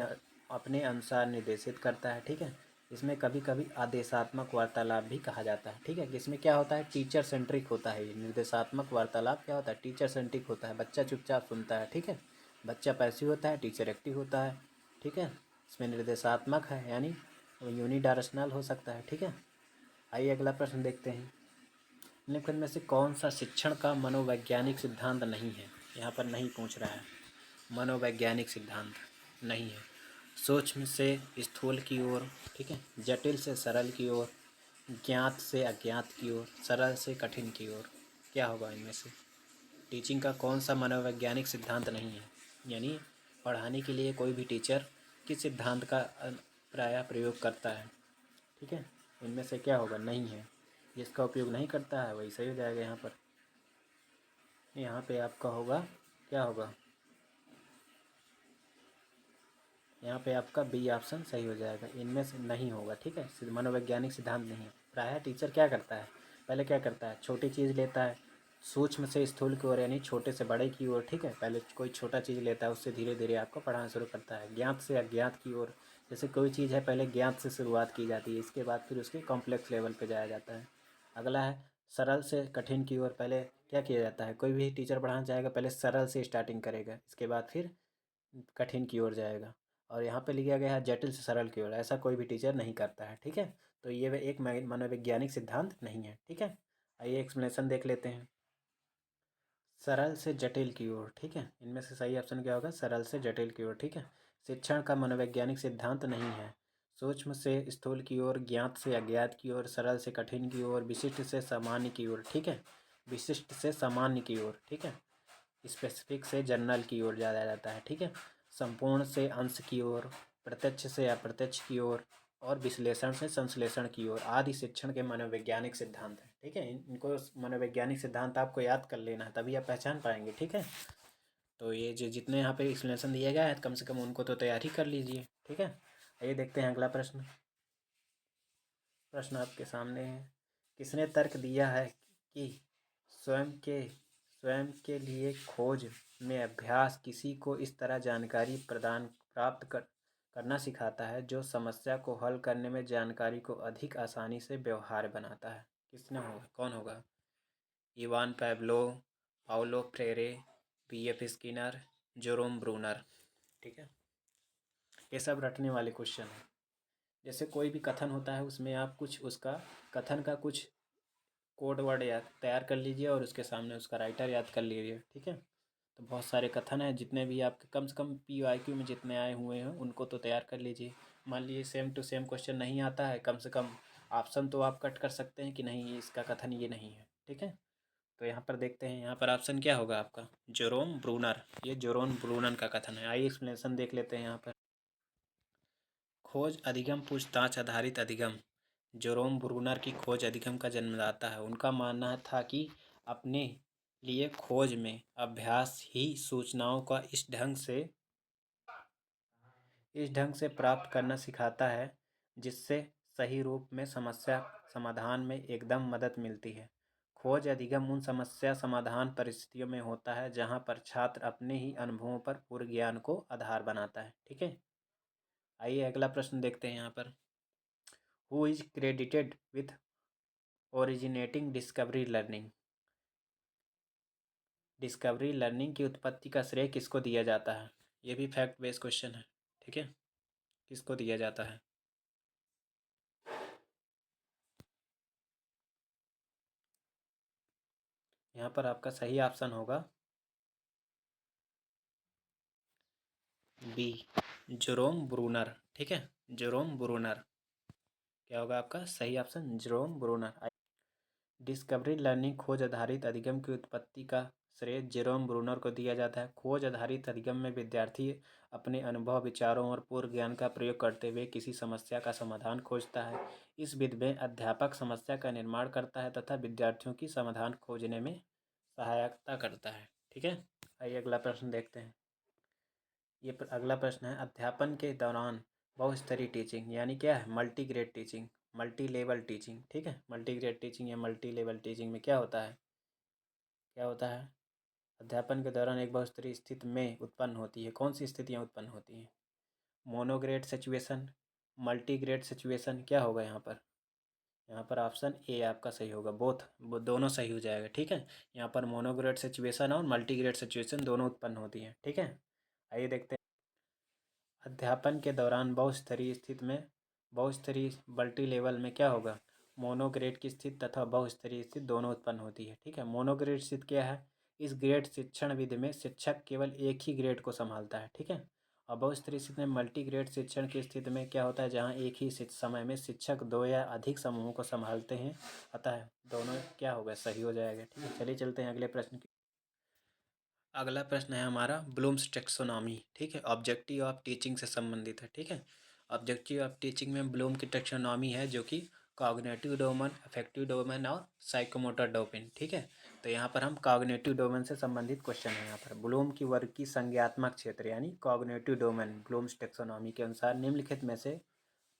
अपने अनुसार निर्देशित करता है। ठीक है, इसमें कभी कभी आदेशात्मक वार्तालाप भी कहा जाता है। ठीक है, इसमें क्या होता है, टीचर सेंट्रिक होता है। निर्देशात्मक वार्तालाप क्या होता है, टीचर सेंट्रिक होता है। बच्चा चुपचाप सुनता है। ठीक है, बच्चा पैसिव होता है, टीचर एक्टिव होता है। ठीक है, इसमें निर्देशात्मक है यानी यूनिडायरेक्शनल हो सकता है। ठीक है, आइए अगला प्रश्न देखते हैं। निम्नलिखित में से कौन सा शिक्षण का मनोवैज्ञानिक सिद्धांत नहीं है? यहाँ पर नहीं पूछ रहा है, मनोवैज्ञानिक सिद्धांत नहीं है। सूक्ष्म से स्थूल की ओर, ठीक है, जटिल से सरल की ओर, ज्ञात से अज्ञात की ओर, सरल से कठिन की ओर। क्या होगा इनमें से? टीचिंग का कौन सा मनोवैज्ञानिक सिद्धांत नहीं है? यानी पढ़ाने के लिए कोई भी टीचर किस सिद्धांत का प्रायः प्रयोग करता है? ठीक है, इनमें से क्या होगा? नहीं है। जिसका उपयोग नहीं करता है वही सही हो जाएगा। यहाँ पे आपका होगा, क्या होगा? यहाँ पे आपका बी ऑप्शन सही हो जाएगा। इनमें से नहीं होगा। ठीक है, मनोवैज्ञानिक सिद्धांत नहीं है। प्रायः टीचर क्या करता है, पहले क्या करता है, छोटी चीज़ लेता है सूक्ष्म से स्थूल की ओर यानी छोटे से बड़े की ओर। ठीक है, पहले कोई छोटा चीज़ लेता है, उससे धीरे धीरे आपको पढ़ाना शुरू करता है। ज्ञात से अज्ञात की ओर, जैसे कोई चीज़ है पहले ज्ञात से शुरुआत की जाती है, इसके बाद फिर उसके कॉम्प्लेक्स लेवल पे जाया जाता है। अगला है सरल से कठिन की ओर। पहले क्या किया जाता है, कोई भी टीचर पढ़ाना चाहेगा पहले सरल से स्टार्टिंग करेगा, इसके बाद फिर कठिन की ओर जाएगा। और यहाँ पे लिखा गया है जटिल से सरल की ओर, ऐसा कोई भी टीचर नहीं करता है। ठीक है, तो ये एक मनोवैज्ञानिक सिद्धांत नहीं है। ठीक है, आइए एक्सप्लेनेशन देख लेते हैं। सरल से जटिल की ओर, ठीक है, इनमें से सही ऑप्शन क्या होगा, सरल से जटिल की ओर। ठीक है, शिक्षण का मनोवैज्ञानिक सिद्धांत नहीं है। सूक्ष्म से स्थूल की ओर, ज्ञात से अज्ञात की ओर, सरल से कठिन की ओर, विशिष्ट से सामान्य की ओर। ठीक है, विशिष्ट से सामान्य की ओर। ठीक है, स्पेसिफिक से जनरल की ओर जाया जाता है। ठीक है, संपूर्ण से अंश की ओर, प्रत्यक्ष से अप्रत्यक्ष की ओर, और विश्लेषण से संश्लेषण की ओर आदि शिक्षण के मनोवैज्ञानिक सिद्धांत हैं। ठीक है, इनको मनोवैज्ञानिक सिद्धांत आपको याद कर लेना है, तभी आप पहचान पाएंगे। ठीक है, तो ये जो जितने यहाँ पे एक्सप्लेनेशन दिया गया है कम से कम उनको तो तैयारी कर लीजिए। ठीक है, आइए देखते हैं अगला प्रश्न। प्रश्न आपके सामने है, किसने तर्क दिया है कि स्वयं के लिए खोज में अभ्यास किसी को इस तरह जानकारी करना सिखाता है जो समस्या को हल करने में जानकारी को अधिक आसानी से व्यवहार्य बनाता है? किसने होगा, कौन होगा? Ivan Pavlov, Paulo Freire, B F Skinner, Jerome Bruner. ठीक है, ये सब रटने वाले क्वेश्चन हैं। जैसे कोई भी कथन होता है उसमें आप कुछ उसका कथन का कुछ कोड वर्ड याद तैयार कर लीजिए और उसके सामने उसका राइटर याद कर लीजिए। ठीक है, तो बहुत सारे कथन हैं, जितने भी आपके कम से कम PYQ में जितने आए हुए हैं उनको तो तैयार कर लीजिए। मान लीजिए सेम टू सेम क्वेश्चन नहीं आता है, कम से कम ऑप्शन तो आप कट कर सकते हैं कि नहीं इसका कथन ये नहीं है। ठीक है, तो यहाँ पर देखते हैं, यहाँ पर ऑप्शन क्या होगा आपका, जेरोम ब्रूनर। ये जेरोम ब्रूनर का कथन है। आइए एक्सप्लेनेशन देख लेते हैं यहाँ पर। खोज अधिगम पूछताछ आधारित अधिगम, जेरोम ब्रूनर की खोज अधिगम का जन्मदाता है। उनका मानना था कि अपने लिए खोज में अभ्यास ही सूचनाओं का इस ढंग से प्राप्त करना सिखाता है जिससे सही रूप में समस्या समाधान में एकदम मदद मिलती है। खोज अधिगम उन समस्या समाधान परिस्थितियों में होता है जहाँ पर छात्र अपने ही अनुभवों पर पूर्व ज्ञान को आधार बनाता है। ठीक है, आइए अगला प्रश्न देखते हैं यहाँ पर। Who is credited with originating discovery learning? Discovery learning की उत्पत्ति का श्रेय किसको दिया जाता है? ये भी फैक्ट बेस्ड क्वेश्चन है। ठीक है, किसको दिया जाता है? यहाँ पर आपका सही ऑप्शन होगा बी, जेरोम ब्रूनर। ठीक है, जेरोम ब्रूनर। क्या होगा आपका सही option, Jerome Bruner. Discovery learning खोज आधारित अधिगम की उत्पत्ति का श्रेय जेरोम ब्रूनर को दिया जाता है। खोज आधारित अधिगम में विद्यार्थी अपने अनुभव, विचारों और पूर्व ज्ञान का प्रयोग करते हुए किसी समस्या का समाधान खोजता है। इस विधि में अध्यापक समस्या का निर्माण करता है तथा विद्यार्थियों की समाधान खोजने में सहायता करता है। ठीक है, आइए अगला प्रश्न देखते हैं। अगला प्रश्न है, अध्यापन के दौरान बहुस्तरीय टीचिंग यानी क्या है? Multi grade teaching, multi level teaching. ठीक है, मल्टी ग्रेड टीचिंग या मल्टी लेवल टीचिंग में क्या होता है? क्या होता है? अध्यापन के दौरान एक बहुस्तरीय स्थिति में उत्पन्न होती है। कौन सी स्थितियाँ उत्पन्न होती हैं? मोनोग्रेड सिचुएशन, मल्टीग्रेड सिचुएशन। क्या होगा यहाँ पर? यहाँ पर ऑप्शन ए आपका सही होगा। बोथ, दोनों सही हो जाएगा। ठीक है, यहाँ पर मोनोग्रेड सिचुएशन और मल्टीग्रेड सिचुएशन दोनों उत्पन्न होती हैं। ठीक है, आइए देखते हैं। अध्यापन के दौरान बहुस्तरीय स्थिति में, बहुस्तरीय मल्टी लेवल में क्या होगा? मोनोग्रेड की स्थिति तथा बहुस्तरीय स्थिति दोनों उत्पन्न होती है। ठीक है, मोनोग्रेड स्थिति क्या है? इस ग्रेड शिक्षण विधि में शिक्षक केवल एक ही ग्रेड को संभालता है। ठीक है, और बहुस्तरीय स्थिति में मल्टी ग्रेड शिक्षण की स्थिति में क्या होता है? जहाँ एक ही समय में शिक्षक दो या अधिक समूहों को संभालते हैं, अतः दोनों क्या होगा? सही हो जाएगा। ठीक है, चलिए चलते हैं अगले प्रश्न की। अगला प्रश्न है हमारा ब्लूम्स टेक्सोनॉमी। ठीक है, ऑब्जेक्टिव ऑफ टीचिंग से संबंधित है। ठीक है, ऑब्जेक्टिव ऑफ टीचिंग में ब्लूम की टेक्सोनॉमी है जो कि कॉग्निटिव डोमेन, अफेक्टिव डोमेन और साइकोमोटर डोमेन। ठीक है, तो यहाँ पर हम कॉग्निटिव डोमेन से संबंधित क्वेश्चन है। यहाँ पर ब्लूम की वर्ग की संज्ञात्मक क्षेत्र यानी कॉग्निटिव डोमेन ब्लूम्स टेक्सोनॉमी के अनुसार निम्नलिखित में से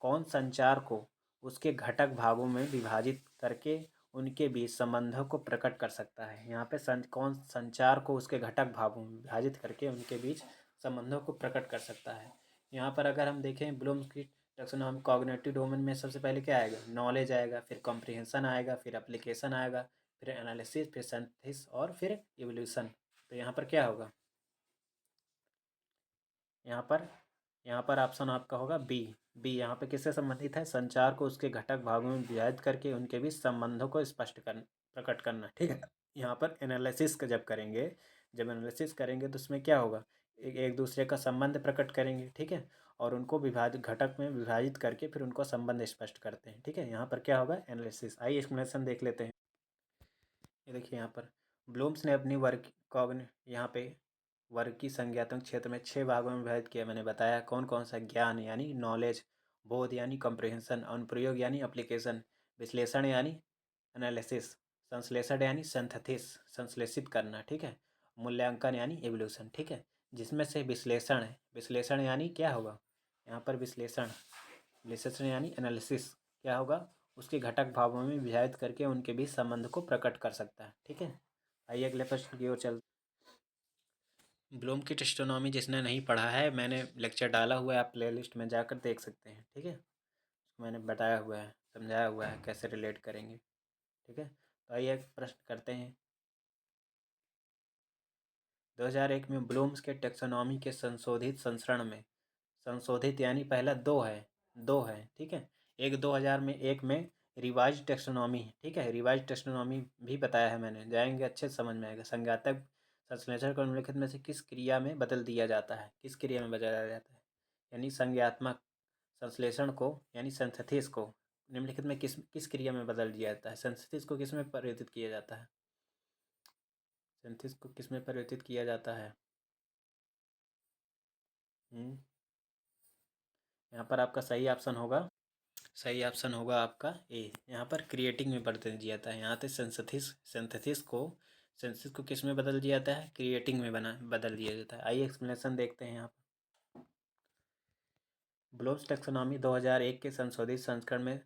कौन संचार को उसके घटक भागों में विभाजित करके उनके बीच संबंधों को प्रकट कर सकता है? यहाँ पे कौन संचार को उसके घटक भागों में विभाजित करके उनके बीच संबंधों को प्रकट कर सकता है? यहाँ पर अगर हम देखें ब्लूम्स की टैक्सोनॉमी कॉग्निटिव डोमेन में सबसे पहले क्या आएगा? नॉलेज आएगा, फिर कॉम्प्रिहेंशन आएगा, फिर एप्लीकेशन आएगा, फिर एनालिसिस, फिर सिंथेसिस और फिर इवोल्यूशन। तो यहाँ पर क्या होगा? यहाँ पर ऑप्शन आपका होगा बी। यहाँ पे किससे संबंधित है? संचार को उसके घटक भागों में विभाजित करके उनके बीच संबंधों को स्पष्ट कर प्रकट करना। ठीक है, यहाँ पर एनालिसिस का जब एनालिसिस करेंगे तो उसमें क्या होगा? एक दूसरे का संबंध प्रकट करेंगे। ठीक है, और उनको विभाजित घटक में विभाजित करके फिर उनको संबंध स्पष्ट करते हैं। ठीक है, यहाँ पर क्या होगा? एनालिसिस। आइए एक्सप्लेनेशन देख लेते हैं। ये देखिए यहाँ पर ब्लूम्स ने अपनी वर्क कॉग्न यहाँ पे वर्ग की संज्ञात्मक क्षेत्र में 6 भागों में विभाजित किया। मैंने बताया कौन कौन सा? ज्ञान यानी नॉलेज, बोध यानी कॉम्प्रिहेंशन, अनुप्रयोग यानी अप्लीकेशन, विश्लेषण यानी एनालिसिस, संश्लेषण यानी सिंथेसिस संश्लेषित करना। ठीक है, मूल्यांकन यानी एवोल्यूशन। ठीक है, जिसमें से विश्लेषण है, विश्लेषण यानी क्या होगा? यहाँ पर विश्लेषण, विश्लेषण यानी एनालिसिस क्या होगा? उसके घटक भागों में विभाजित करके उनके बीच संबंध को प्रकट कर सकता है। ठीक है, आइए अगले प्रश्न की ओर चलते। ब्लूम की टेक्सोनॉमी जिसने नहीं पढ़ा है, मैंने लेक्चर डाला हुआ है, आप प्लेलिस्ट में जाकर देख सकते हैं। ठीक है, मैंने बताया हुआ है, समझाया हुआ है कैसे रिलेट करेंगे। ठीक है, तो आइए एक प्रश्न करते हैं। 2001 में ब्लूम्स के टेक्सोनॉमी के संशोधित संस्करण में, संशोधित यानी पहला दो है। ठीक है, एक 2000 में, एक में रिवाइज टेक्सोनॉमी। ठीक है, रिवाइज टेक्सोनॉमी भी बताया है मैंने, जाएंगे अच्छे से समझ में आएगा। संज्ञातक संश्लेषण को निम्नलिखित में से किस क्रिया में बदल दिया जाता है? किस क्रिया में बदला जाता है? यानी संज्ञात्मक संश्लेषण को यानी सिंथेसिस को निम्नलिखित में किस किस क्रिया में बदल दिया जाता है? सिंथेसिस को किस में परिवर्तित किया जाता है? सिंथेसिस को किस में परिवर्तित किया जाता है? यहाँ पर आपका सही ऑप्शन होगा आपका ए। यहाँ पर क्रिएटिंग में बदल दिया जाता है। यहाँ पे सिंथेसिस को किस में बदल दिया जाता है? क्रिएटिंग में बदल दिया जाता है। आइए एक्सप्लेनेशन देखते हैं यहाँ पर। ब्लूम्स टैक्सोनॉमी 2001 के संशोधित संस्करण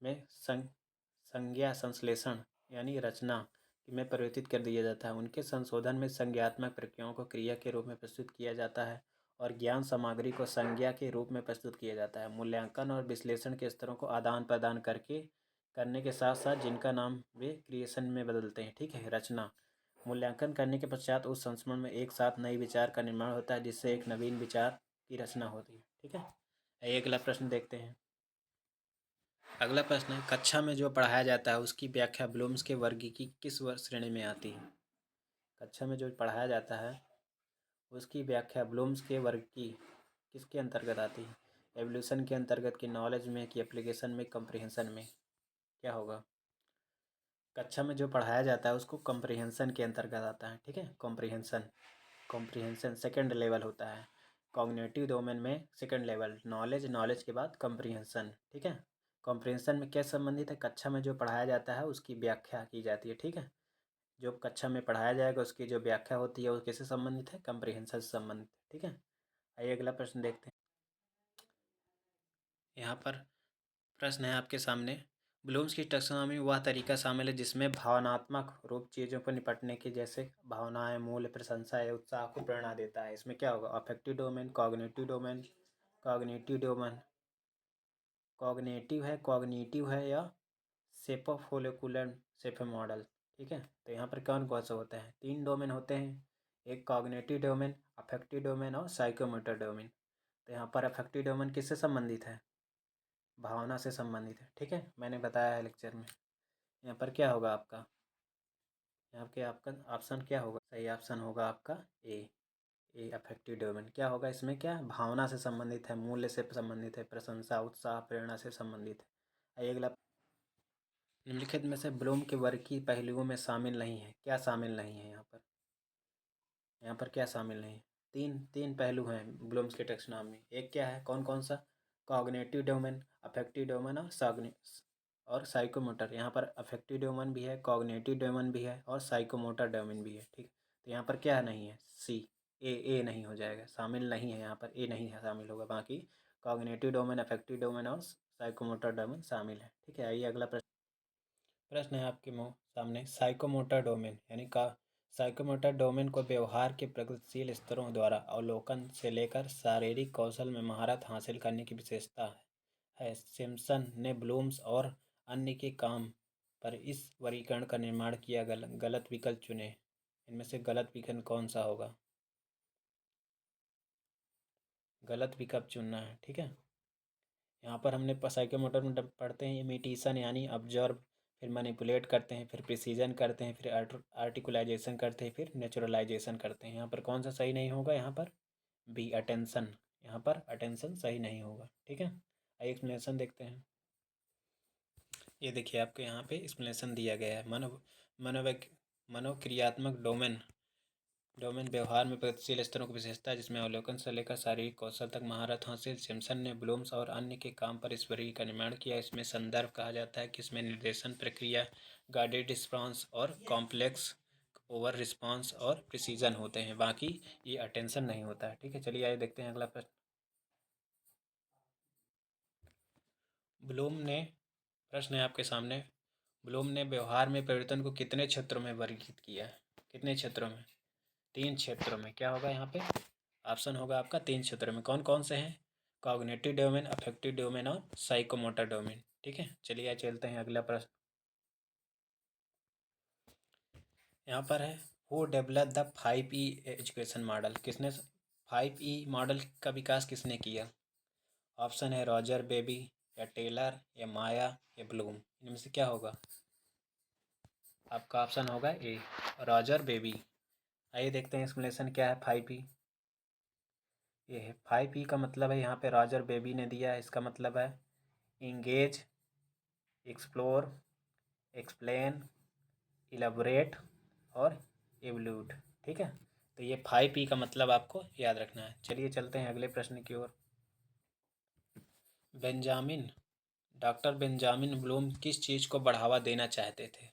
में संज्ञा संश्लेषण यानी रचना में परिवर्तित कर दिया जाता है। उनके संशोधन में संज्ञात्मक प्रक्रियाओं को क्रिया के रूप में प्रस्तुत किया जाता है और ज्ञान सामग्री को संज्ञा के रूप में प्रस्तुत किया जाता है। मूल्यांकन और विश्लेषण के स्तरों को आदान प्रदान करने के साथ साथ जिनका नाम वे क्रिएशन में बदलते हैं। ठीक है, रचना, मूल्यांकन करने के पश्चात उस संस्मरण में एक साथ नए विचार का निर्माण होता है जिससे एक नवीन विचार की रचना होती है। ठीक है, अगला प्रश्न देखते हैं। अगला प्रश्न है, कक्षा में जो पढ़ाया जाता है उसकी व्याख्या ब्लूम्स के वर्ग की किस वर्ग श्रेणी में आती है? कक्षा में जो पढ़ाया जाता है उसकी व्याख्या ब्लूम्स के वर्ग की किसके अंतर्गत आती है? एवोल्यूशन के अंतर्गत, की नॉलेज में, की एप्लीकेशन में, कॉम्प्रिहेंशन में? क्या होगा? कक्षा में जो पढ़ाया जाता है उसको कॉम्प्रिहेंशन के अंतर्गत आता है। ठीक है, कॉम्प्रिहेंशन, कॉम्प्रिहेंशन सेकंड लेवल होता है। कॉग्निटिव डोमेन में सेकंड लेवल नॉलेज, नॉलेज के बाद कॉम्प्रिहेंशन। ठीक है, कॉम्प्रिहेंशन में क्या संबंधित है? कक्षा में जो पढ़ाया जाता है उसकी व्याख्या की जाती है। ठीक है, जो कक्षा में पढ़ाया जाएगा उसकी जो व्याख्या होती है वो किससे संबंधित है? कॉम्प्रिहेंशन से संबंधित। ठीक है, आइए अगला प्रश्न देखते हैं। यहाँ पर प्रश्न है आपके सामने, ब्लूम्स की टैक्सोनॉमी में वह तरीका शामिल है जिसमें भावनात्मक रूप चीज़ों पर निपटने की, जैसे भावनाएं, मूल्य, प्रशंसा या उत्साह को प्रेरणा देता है। इसमें क्या होगा? Affective domain, cognitive domain, cognitive domain, cognitive है या सेपोफोलिकुलर सेफे मॉडल। ठीक है, तो यहाँ पर कौन कौन से होते हैं? 3 डोमेन होते हैं, एक कॉग्निटिव डोमेन, अफेक्टिव डोमेन और साइकोमोटर डोमेन। तो यहाँ पर अफेक्टिव डोमेन किससे संबंधित है? भावना से संबंधित है। ठीक है, मैंने बताया है लेक्चर में। यहाँ पर क्या होगा आपका? यहाँ पे आपका ऑप्शन क्या होगा? सही ऑप्शन होगा आपका ए अफेक्टिव डोमेन। क्या होगा इसमें? क्या भावना से संबंधित है, मूल्य से संबंधित है, प्रशंसा, उत्साह, प्रेरणा से संबंधित है। आइए अगला, निम्नलिखित में से ब्लूम के वर्गीय पहलुओं में शामिल नहीं है। क्या शामिल नहीं है यहाँ पर? यहाँ पर क्या शामिल नहीं है? तीन तीन पहलू हैं ब्लूम्स के टैक्सोनॉमी में। एक क्या है? कौन कौन सा? कॉग्निटिव डोमेन, अफेक्टिव डोमेन और साइकोमोटर। यहाँ पर अफेक्टिव डोमेन भी है, कॉग्निटिव डोमेन भी है और साइकोमोटर डोमेन भी है। ठीक, तो यहाँ पर क्या नहीं है? सी, ए नहीं हो जाएगा, शामिल नहीं है यहाँ पर, ए नहीं है शामिल होगा। बाकी कॉग्निटिव डोमेन, अफेक्टिव डोमेन और साइकोमोटर डोमेन शामिल है। ठीक है, आइए अगला प्रश्न। प्रश्न है आपके मुँह सामने, साइकोमोटर डोमेन यानी का साइकोमोटर डोमेन को व्यवहार के प्रगतिशील स्तरों द्वारा अवलोकन से लेकर शारीरिक कौशल में महारत हासिल करने की विशेषता है। सिम्पसन ने ब्लूम्स और अन्य के काम पर इस वर्गीकरण का निर्माण किया। गलत विकल्प चुनें। इनमें से गलत विकल्प कौन सा होगा? गलत विकल्प चुनना है। ठीक है, यहाँ पर हमने साइकोमोटर में पढ़ते हैं इमिटेशन यानी ऑब्जर्व, फिर मैनिपुलेट करते हैं, फिर प्रिसीजन करते हैं, फिर आर्टिकुलाइजेशन करते हैं, फिर नेचुरलाइजेशन करते हैं। यहाँ पर कौन सा सही नहीं होगा? यहाँ पर बी अटेंशन, यहाँ पर अटेंशन सही नहीं होगा। ठीक है, आइए एक्सप्लेनेशन देखते हैं। ये देखिए आपके यहाँ पे एक्सप्लेनेशन दिया गया है। मनोवैज्ञ मनोक्रियात्मक डोमेन डोमेन व्यवहार में प्रगतिशील स्तरों की विशेषता है जिसमें अवलोकन से लेकर शारीरिक कौशल तक महारत हासिल। सिम्पसन ने ब्लूम्स और अन्य के काम पर इस वर्गीकरण का निर्माण किया। इसमें संदर्भ कहा जाता है कि इसमें निर्देशन प्रक्रिया, गाइडेड रिस्पांस और कॉम्प्लेक्स ओवर रिस्पांस और प्रिसीजन होते हैं। बाकी ये अटेंशन नहीं होता है। ठीक है, चलिए आइए देखते हैं अगला प्रश्न। ब्लूम ने प्रश्न है आपके सामने, ब्लूम ने व्यवहार में परिवर्तन को कितने क्षेत्रों में वर्गीकृत किया है? कितने क्षेत्रों में? 3 क्षेत्रों में। क्या होगा यहाँ पे? ऑप्शन होगा आपका 3 क्षेत्रों में। कौन कौन से हैं? कॉग्निटिव डोमेन, अफेक्टिव डोमेन और साइकोमोटर डोमेन। ठीक है, चलिए चलते हैं अगला प्रश्न। यहाँ पर है, who develop the 5E education model. किसने 5E मॉडल का विकास किसने किया? ऑप्शन है रॉजर बेबी या टेलर या माया या ब्लूम। इनमें से क्या होगा? आपका ऑप्शन होगा ए, रॉजर बेबी। आइए देखते हैं एक्सप्लेनेशन क्या है 5E। ये है 5E का मतलब है, यहाँ पे रॉजर बेबी ने दिया है। इसका मतलब है इंगेज, एक्सप्लोर, एक्सप्लेन, इलेबोरेट और एवल्यूट। ठीक है, तो ये 5E का मतलब आपको याद रखना है। चलिए चलते हैं अगले प्रश्न की ओर। बेंजामिन डॉक्टर बेंजामिन ब्लूम किस चीज़ को बढ़ावा देना चाहते थे?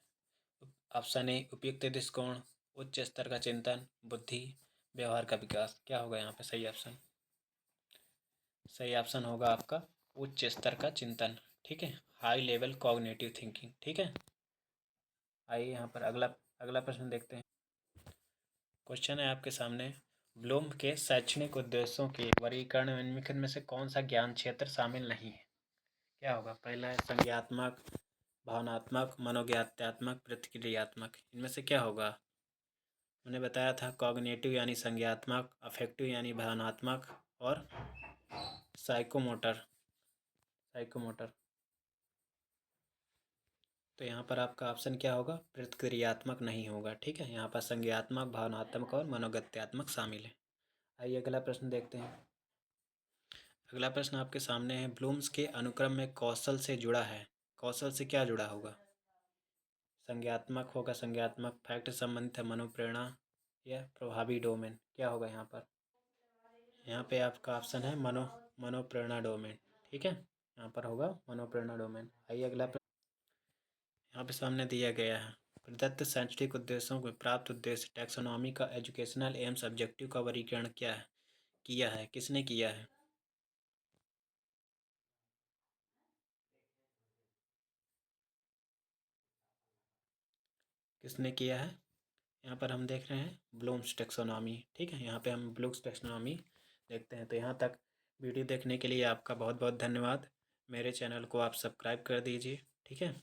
ऑप्शन ए उपयुक्त दृष्टिकोण, उच्च स्तर का चिंतन, बुद्धि, व्यवहार का विकास। क्या होगा यहाँ पे सही ऑप्शन? सही ऑप्शन होगा आपका उच्च स्तर का चिंतन। ठीक है, हाई लेवल कॉग्निटिव थिंकिंग। ठीक है, आइए यहाँ पर अगला अगला प्रश्न देखते हैं। क्वेश्चन है आपके सामने, ब्लूम के शैक्षणिक उद्देश्यों के वर्गीकरण में निम्नलिखित में से कौन सा ज्ञान क्षेत्र शामिल नहीं है? क्या होगा? पहला है संज्ञात्मक, भावनात्मक, मनोज्ञात्मक, प्रतिक्रियात्मक। इनमें से क्या होगा? मैंने बताया था कॉग्निटिव यानी संज्ञात्मक, अफेक्टिव यानी भावनात्मक और साइकोमोटर साइकोमोटर। तो यहाँ पर आपका ऑप्शन क्या होगा? प्रतिक्रियात्मक नहीं होगा। ठीक है, यहाँ पर संज्ञात्मक, भावनात्मक और मनोगत्यात्मक शामिल है। आइए अगला प्रश्न देखते हैं। अगला प्रश्न आपके सामने है, ब्लूम्स के अनुक्रम में कौशल से जुड़ा है। कौशल से क्या जुड़ा होगा? संज्ञात्मक होगा संज्ञात्मक, फैक्ट से संबंधित है मनोप्रेरणा या प्रभावी डोमेन। क्या होगा यहाँ पर? यहाँ पे आपका ऑप्शन है मनोप्रेरणा डोमेन। ठीक है, यहाँ पर होगा मनोप्रेरणा डोमेन। आइए अगला यहाँ पे सामने दिया गया है, प्रदत्त शैक्षणिक उद्देश्यों को प्राप्त उद्देश्य टैक्सोनॉमी का एजुकेशनल एम्स ऑब्जेक्टिव का वर्गीकरण क्या है किया है, किसने किया है? किसने किया है? यहाँ पर हम देख रहे हैं ब्लूम्स टैक्सोनॉमी। ठीक है, यहाँ पे हम ब्लूम्स टैक्सोनॉमी देखते हैं। तो यहाँ तक वीडियो देखने के लिए आपका बहुत बहुत धन्यवाद। मेरे चैनल को आप सब्सक्राइब कर दीजिए। ठीक है,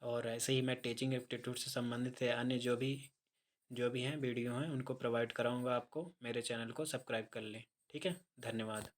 और ऐसे ही मैं टीचिंग एप्टीट्यूड से संबंधित है अन्य जो भी हैं वीडियो हैं उनको प्रोवाइड कराऊंगा आपको। मेरे चैनल को सब्सक्राइब कर लें। ठीक है, धन्यवाद।